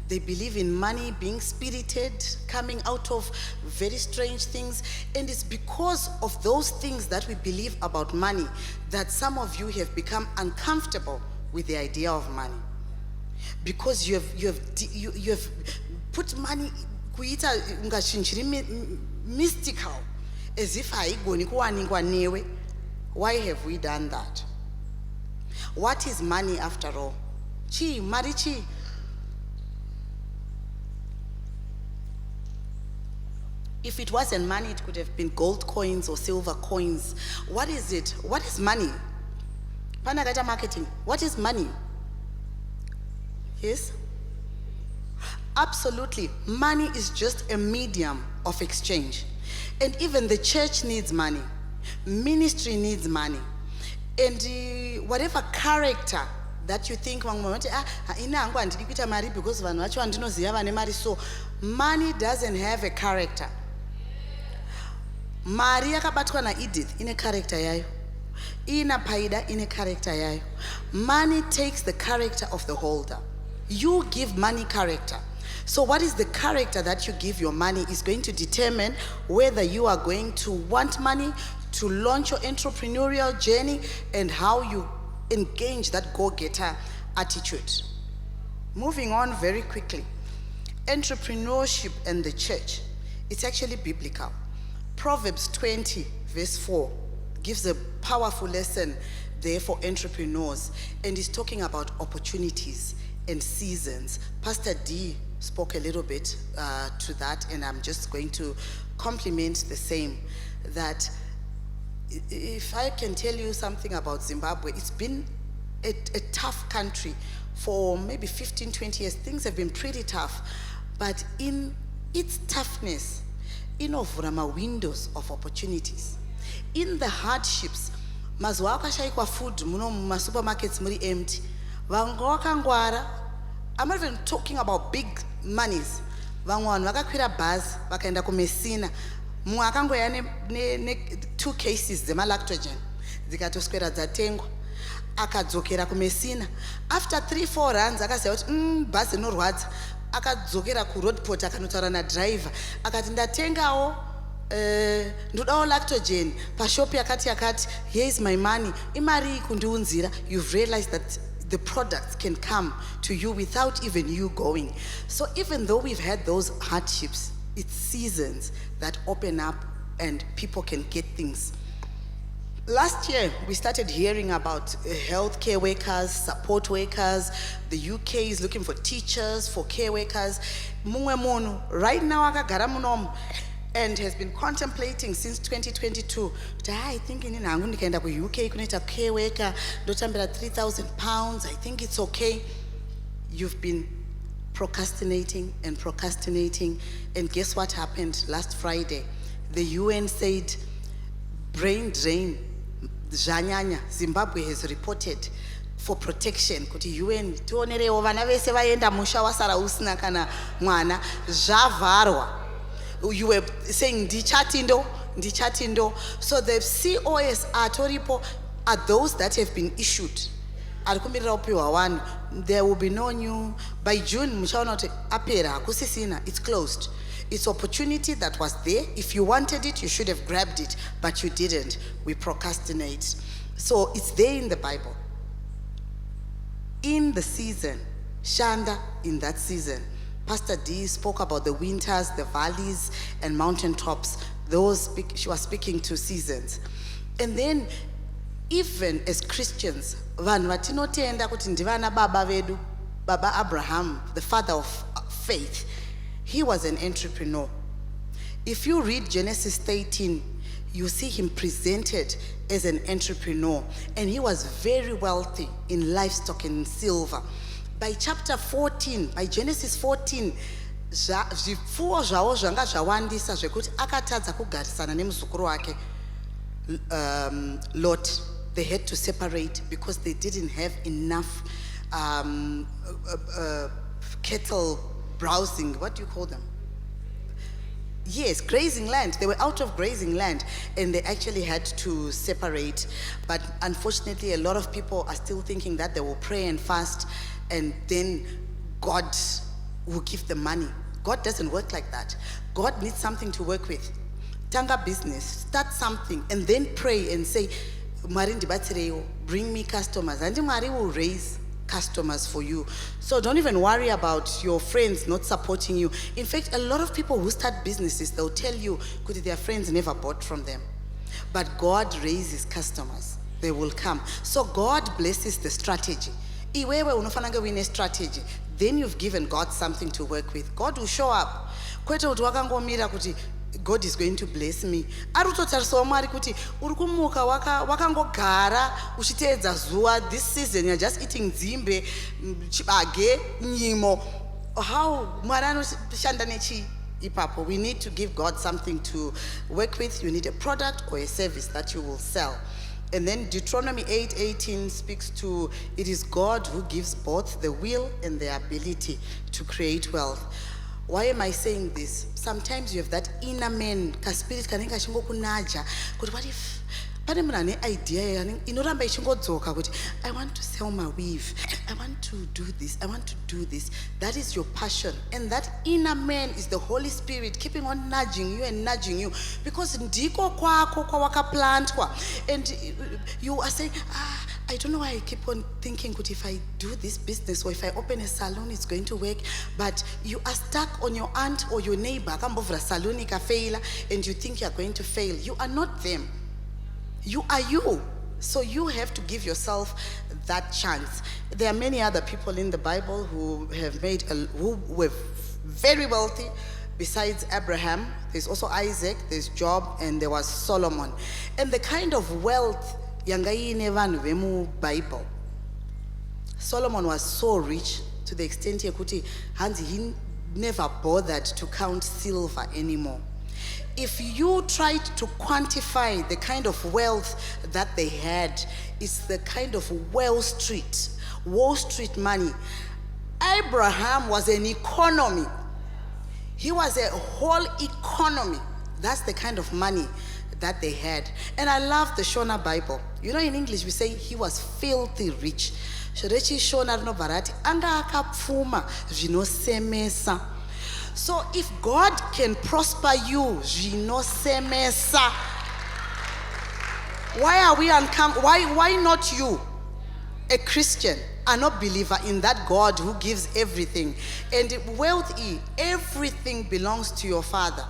They believe in money being spirited, coming out of very strange things. And it's because of those things that we believe about money that some of you have become uncomfortable with the idea of money. Because you have put money mystical, as if why have we done that? What is money after all? Marichi. If it wasn't money, it could have been gold coins or silver coins. What is it? What is money? Panagata marketing. What is money? Yes? Absolutely. Money is just a medium of exchange. And even the church needs money. Ministry needs money. And whatever character that you think so money doesn't have a character. Maria kabatwa na Edith in a character yayo. Ina paida in a character yayo. Money takes the character of the holder. You give money character. So what is the character that you give your money is going to determine whether you are going to want money to launch your entrepreneurial journey and how you engage that go-getter attitude. Moving on very quickly. Entrepreneurship and the church. It's actually biblical. Proverbs 20 verse 4 gives a powerful lesson there for entrepreneurs, and is talking about opportunities and seasons. Pastor D spoke a little bit to that, and I'm just going to complement the same, that if I can tell you something about Zimbabwe, it's been a tough country for maybe 15, 20 years. Things have been pretty tough, but in its toughness, inovhura windows of opportunities. In the hardships, mazuva akashaikwa food muno mumasupermarkets muri empty, vamwe vakangwara. I'm not even talking about big monies. Vamwe vanhu vakakwira bhazi vakaenda kumesina, mumwe akangoya ne 2 cases dzemalactogen dzikatoswera dzatengwa, akadzokera kumesina. After 3-4 runs akaziva kuti bhazi rinorwadza, akadzokera kuroadport akanotaura nadriver akati ndatengawo ndodawo lactogen pashopi yakati yakati, here is my money, imari kundiunzira. You've realized that the products can come to you without even you going. So even though we've had those hardships, it's seasons that open up and people can get things. Last year, we started hearing about healthcare workers, support workers. The UK is looking for teachers, for care workers. Mumwe munhu right now akagara munomu and has been contemplating since 2022. I think in hangu ndikaenda ku UK kunoita care worker ndotambira £3,000. I think it's okay. You've been procrastinating and procrastinating, and guess what happened last Friday? The UN said brain drain. Zvanyanya, Zimbabwe has reported for protection kuti UN tionerewo vana vese vaenda musha wasara usina kana mwana zvavharwa. You were saying ndichatindo. So the COS atoripo are those that have been issued. Arikumirira upiwa one. There will be no new. By June, mushaona kuti apera kusisina. It's closed. It's opportunity that was there. If you wanted it, you should have grabbed it, but you didn't. We procrastinate. So it's there in the Bible. In the season, Shanda in that season. Pastor D spoke about the winters, the valleys, and mountaintops. She was speaking to seasons. And then, even as Christians, vanhu vatinotenda kuti ndivana baba vedu, Baba Abraham, the father of faith, he was an entrepreneur. If you read Genesis 13, you see him presented as an entrepreneur, and he was very wealthy in livestock and in silver. By chapter 14, by Genesis 14, zvipfuwo zvavo zvanga zvawandisa zvekuti akatadza kugarisana nemuzukuru wake Lot. They had to separate because they didn't have enough cattle browsing, what do you call them? Yes, grazing land. They were out of grazing land, and they actually had to separate. But unfortunately, a lot of people are still thinking that they will pray and fast, and then God will give them money. God doesn't work like that. God needs something to work with. Tanga business, start something, and then pray and say, Mwari ndibatsirewo, bring me customers, and Mwari will raise customers for you. So don't even worry about your friends not supporting you. In fact, a lot of people who start businesses, they'll tell you because their friends never bought from them. But God raises customers. They will come. So God blesses the strategy. Iwewe unofananga wine strategy. Then you've given God something to work with. God will show up. Kwete kuti wakangomira kuti God is going to bless me. Arutotarisawo Mwari kuti uri kumuka wakangogara uchiteedza zuva. This season you're just eating nzimbe, chibage, nyimo. How Mwari anoshanda nechi ipapo? We need to give God something to work with. You need a product or a service that you will sell. And then Deuteronomy 8:18 speaks to, it is God who gives both the will and the ability to create wealth. Why am I saying this? Sometimes you have that inner man, ka spirit kanenga chingokunaja. But what if pane munhu ane idea inoramba ichingodzoka kuti I want to sell my weave, I want to do this, I want to do this. That is your passion. And that inner man is the Holy Spirit keeping on nudging you and nudging you. Because ndiko kwako kwawakaplantwa. And you are saying, I don't know why I keep on thinking, "Good, if I do this business or if I open a salon, it's going to work." But you are stuck on your aunt or your neighbor, akambovula salon ikafeyila, and you think you are going to fail. You are not them. You are you. So you have to give yourself that chance. There are many other people in the Bible who who were very wealthy. Besides Abraham, there's also Isaac, there's Job, and there was Solomon. And the kind of wealth yangaine vanhu vemu Bible. Solomon was so rich to the extent yekuti he never bothered to count silver anymore. If you tried to quantify the kind of wealth that they had, it's the kind of Wall Street money. Abraham was an economy. He was a whole economy. That's the kind of money that they had. And I love the Shona Bible. You know, in English we say he was filthy rich. Shorechi Shona no barati anga akapfuma zvinosemesa. So if God can prosper you, zvinosemesa, why not you, a Christian, a not believer in that God who gives everything? And wealthy, everything belongs to your Father.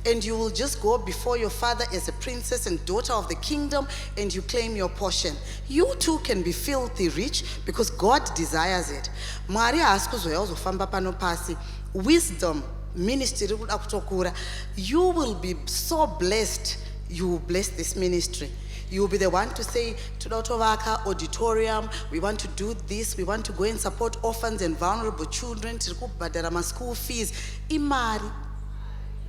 And you will just go before your Father as a princess and daughter of the kingdom, and you claim your portion. You too can be filthy rich because God desires it. Maria askuzofamba pano pasi. Wisdom ministry, you will be so blessed. You will bless this ministry. You will be the one to say to Dautovaka auditorium, we want to do this, we want to go and support orphans and vulnerable children, school fees. Imari.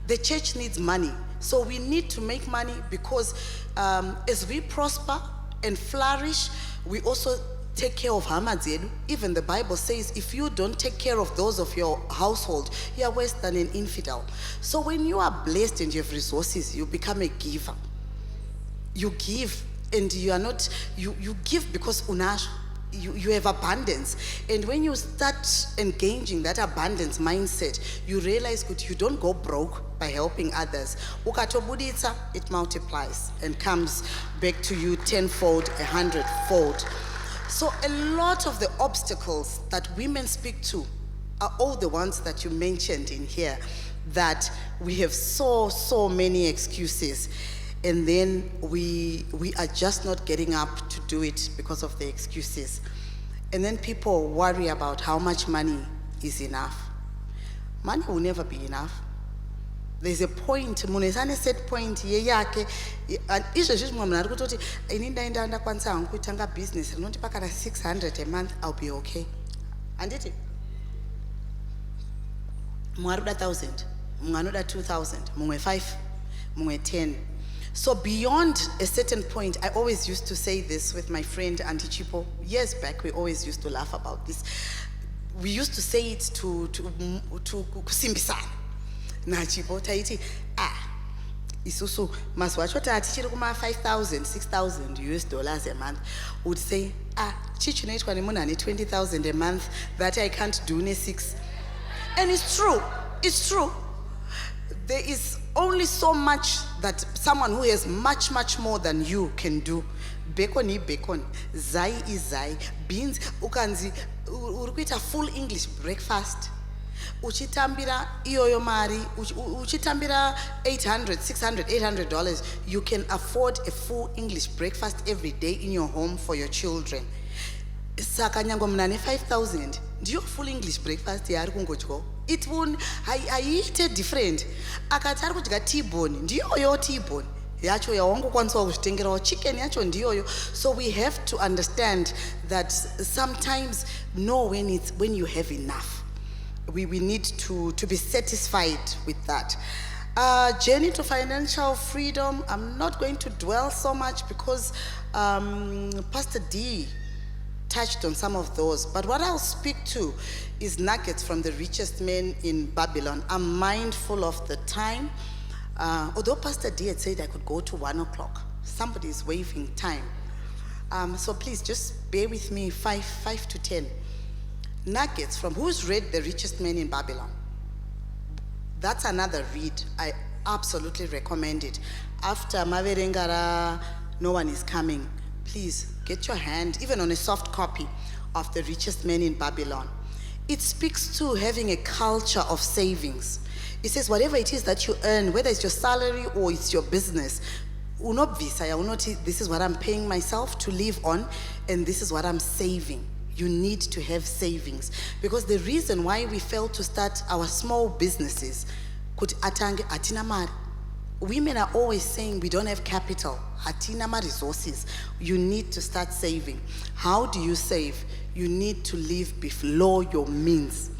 The church needs money. So we need to make money because as we prosper and flourish, we also take care of Hamazedu. Even the Bible says if you don't take care of those of your household, you are worse than an infidel. So when you are blessed and you have resources, you become a giver. You give, and you are not, you give because you have abundance. And when you start engaging that abundance mindset, you realize that you don't go broke by helping others. Ukatobuditsa, it multiplies and comes back to you tenfold, 100-fold. So a lot of the obstacles that women speak to are all the ones that you mentioned in here, that we have so many excuses, and then we are just not getting up to do it because of the excuses. And then people worry about how much money is enough. Money will never be enough. There's a point, munesane set point yeyake, and izvezvi zvimwe munhu ari kutoti ini ndaenda ndakwanisa hangu kutanga business rinoti pakana 600 a month, I'll be okay. Anditi mumwe ari kuda 1000, mumwe anoda 2000, mumwe 5, mumwe 10. So beyond a certain point, I always used to say this with my friend Auntie Chipo. Years back, we always used to laugh about this. We used to say it to kusimbisana. Na Chipo taiti, isusu maswacho tatichiri kuma 5,000, 6,000 US dollars a month. Would say, chichi neitwa ni muna ni 20,000 a month that I can't do ne 6. And it's true. It's true. There is only so much that someone who has much more than you can do. Bacon is bacon, zai is zai, beans, ukanzi, urikuita full English breakfast. Uchitambira iyoyo mari, uchitambira $800, $600, $800, you can afford a full English breakfast every day in your home for your children. Saka nyango mnane 5,000, ndiyo full English breakfast yari kungochko. It won't, I eat it different. Akatari kudya T-bone, ndiyoyo T-bone. Yacho ya wangu kwanza kuzvitengerawo chicken yacho ndiyoyo. So we have to understand that sometimes know when you have enough. We need to be satisfied with that. Journey to financial freedom, I'm not going to dwell so much because Pastor D touched on some of those, but what I'll speak to is nuggets from the richest men in Babylon. I'm mindful of the time. Although Pastor D had said I could go to 1 o'clock, somebody is waving time. So please just bear with me, 5 to 10. Nuggets from who's read The Richest Men in Babylon? That's another read. I absolutely recommend it. After Maverengara, No One Is Coming, please get your hand even on a soft copy of The Richest Man in Babylon. It speaks to having a culture of savings. It says whatever it is that you earn, whether it's your salary or it's your business, this is what I'm paying myself to live on, and this is what I'm saving. You need to have savings, because the reason why we fail to start our small businesses, women are always saying we don't have capital, resources. You need to start saving. How do you save? You need to live below your means.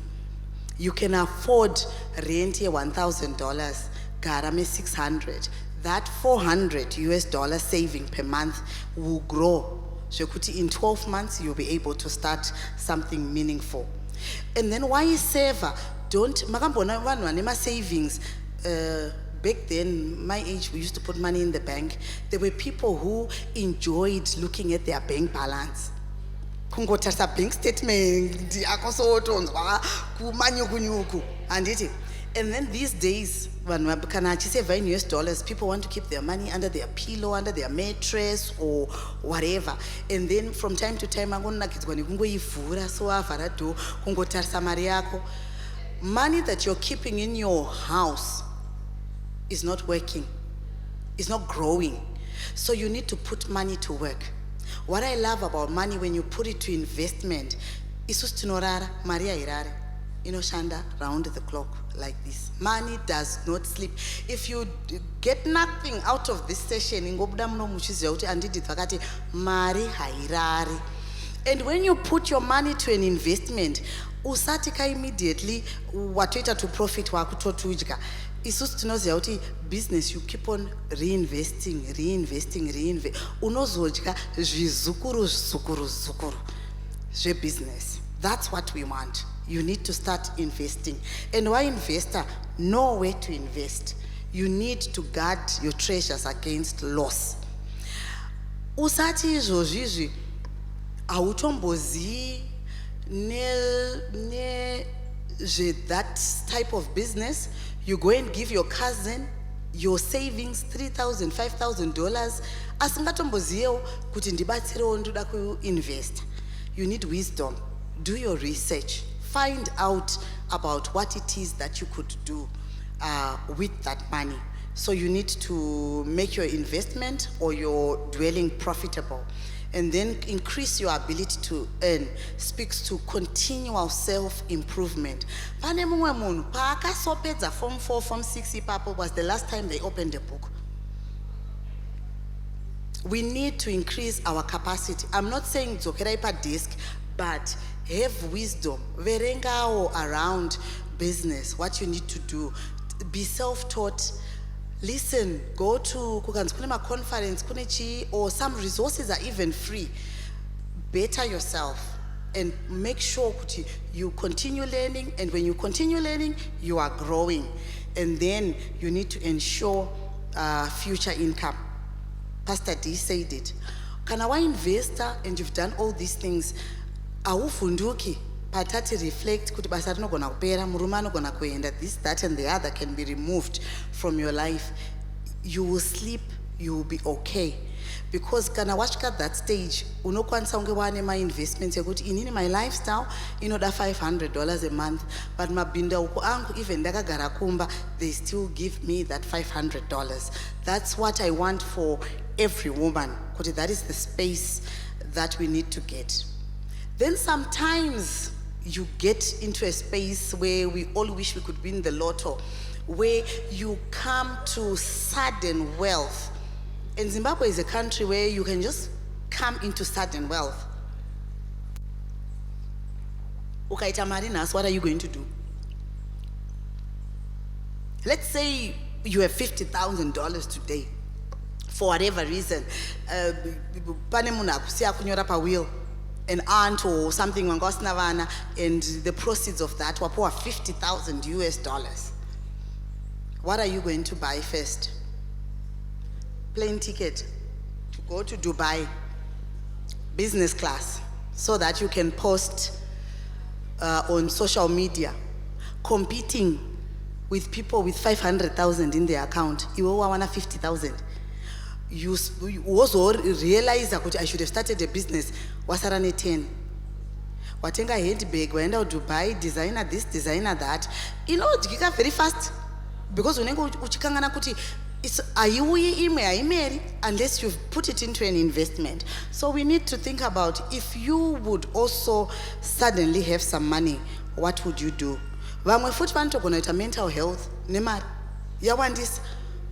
You can afford rent here $1,000, garame 600. That 400 US dollar saving per month will grow. So in 12 months, you'll be able to start something meaningful. And then why is saver? Don't, makambona vanhu vane savings. Back then, my age, we used to put money in the bank. There were people who enjoyed looking at their bank balance. Kungotarisa bank statement, and then these days, when I save in US dollars, people want to keep their money under their pillow, under their mattress, or whatever. And then from time to time, money that you're keeping in your house is not working, it's not growing. So you need to put money to work. What I love about money, when you put it to investment, is just Maria irare. Shanda, round the clock like this. Money does not sleep. If you get nothing out of this session, and when you put your money to an investment, usatika immediately watoita to profit wakutotudya. Isusu kuti business, you keep on reinvesting. Unozodya zvizukuru business. That's what we want. You need to start investing. And why investor? Know where to invest. You need to guard your treasures against loss. Usati izvozvizvi autombozivi that type of business. You go and give your cousin your savings, $3,000, $5,000. Asingatombozivo kuti ndibatsirewo ndoda kuinvest. You need wisdom. Do your research. Find out about what it is that you could do with that money. So you need to make your investment or your dwelling profitable, and then increase your ability to earn. Speaks to continual self-improvement. Pane mumwe munhu paakasopedza form 4, form 6 ipapo was the last time they opened a book. We need to increase our capacity. I'm not saying dzokera ipa desk, but have wisdom. Verengawo around business, what you need to do. Be self-taught. Listen, go to kunema conference, or some resources are even free. Better yourself and make sure you continue learning, and when you continue learning, you are growing. And then you need to ensure future income. Pastor D said it. Kana wa investor and you've done all these things, awufunduki patati reflect kuti basa rinogona kupera, murume anogona kuenda, this, that and the other can be removed from your life. You will sleep, you will be okay. Because kana wasvika that stage, unokwanisa kunge wane my investments yekuti inini my lifestyle inoda $500 a month, but mabinda uko angu even ndakagara kumba, they still give me that $500. That's what I want for every woman. Kuti that is the space that we need to get. Then sometimes you get into a space where we all wish we could win the lotto, where you come to sudden wealth. And Zimbabwe is a country where you can just come into sudden wealth. Ukaita marinas, what are you going to do? Let's say you have $50,000 today, for whatever reason. Pane munhu akusiya kunyora pa will, an aunt or something, and the proceeds of that wapoa $50,000 US. What are you going to buy first? Plane ticket to go to Dubai, business class, so that you can post on social media, competing with people with 500,000 in their account. You want 50,000. you also realize that I should have started a business, wasara ne 10. Watenga handbag, waenda Dubai, designer this, designer that. You know, jika very fast. Because unengo uchikangana kuti, it's ayiuyi unless you've put it into an investment. So we need to think about if you would also suddenly have some money, what would you do? Vamwe futhi vanotogonaita mental health nemari yawandisa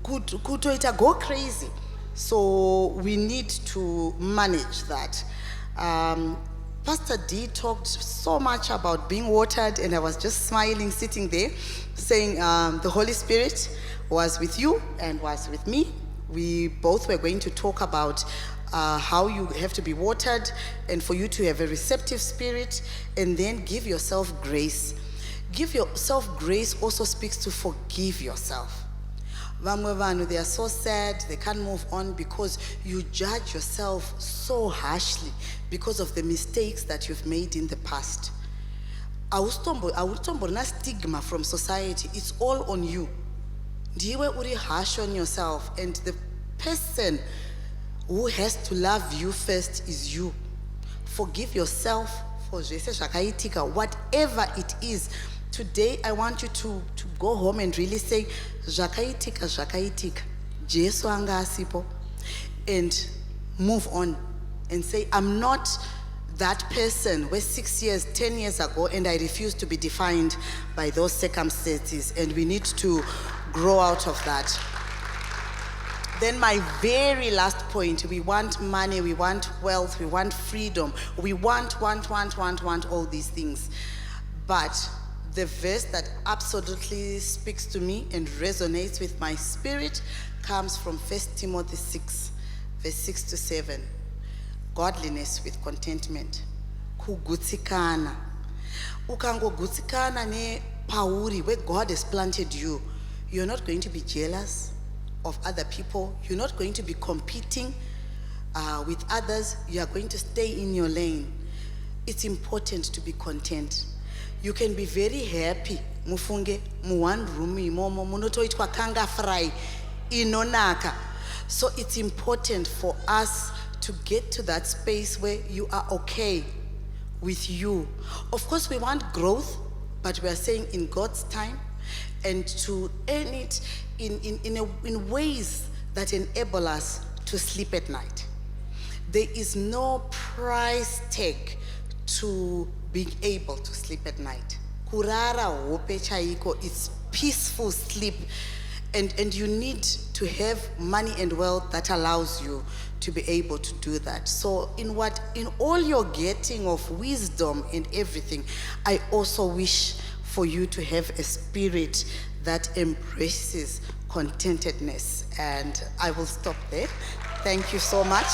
kutoita go crazy. So we need to manage that. Pastor D talked so much about being watered, and I was just smiling, sitting there, saying the Holy Spirit was with you and was with me. We both were going to talk about how you have to be watered and for you to have a receptive spirit, and then give yourself grace. Give yourself grace also speaks to forgive yourself. Vamwe vanhu, they are so sad, they can't move on because you judge yourself so harshly because of the mistakes that you've made in the past. Awutomborina stigma from society, it's all on you. Ndiwe uri harsh on yourself, and the person who has to love you first is you. Forgive yourself for whatever it is. Today, I want you to go home and really say, Jakaitika, Jesu anga asipo, and move on and say, I'm not that person where 6 years, 10 years ago, and I refuse to be defined by those circumstances, and we need to grow out of that. Then my very last point, we want money, we want wealth, we want freedom, we want all these things. But the verse that absolutely speaks to me and resonates with my spirit comes from 1 Timothy 6, verse 6 to 7. Godliness with contentment. Kugutsikana. Ukangogutsikana ne pauri, where God has planted you, you're not going to be jealous of other people. You're not going to be competing with others. You are going to stay in your lane. It's important to be content. You can be very happy. Mufunge mu one room imomo munotoitwa kanga fry inonaka. So it's important for us to get to that space where you are okay with you. Of course, we want growth, but we are saying in God's time, and to earn it in ways that enable us to sleep at night. There is no price tag to being able to sleep at night. Kurara hope chaiko, it's peaceful sleep, and you need to have money and wealth that allows you to be able to do that. So in all your getting of wisdom and everything, I also wish for you to have a spirit that embraces contentedness. And I will stop there. Thank you so much.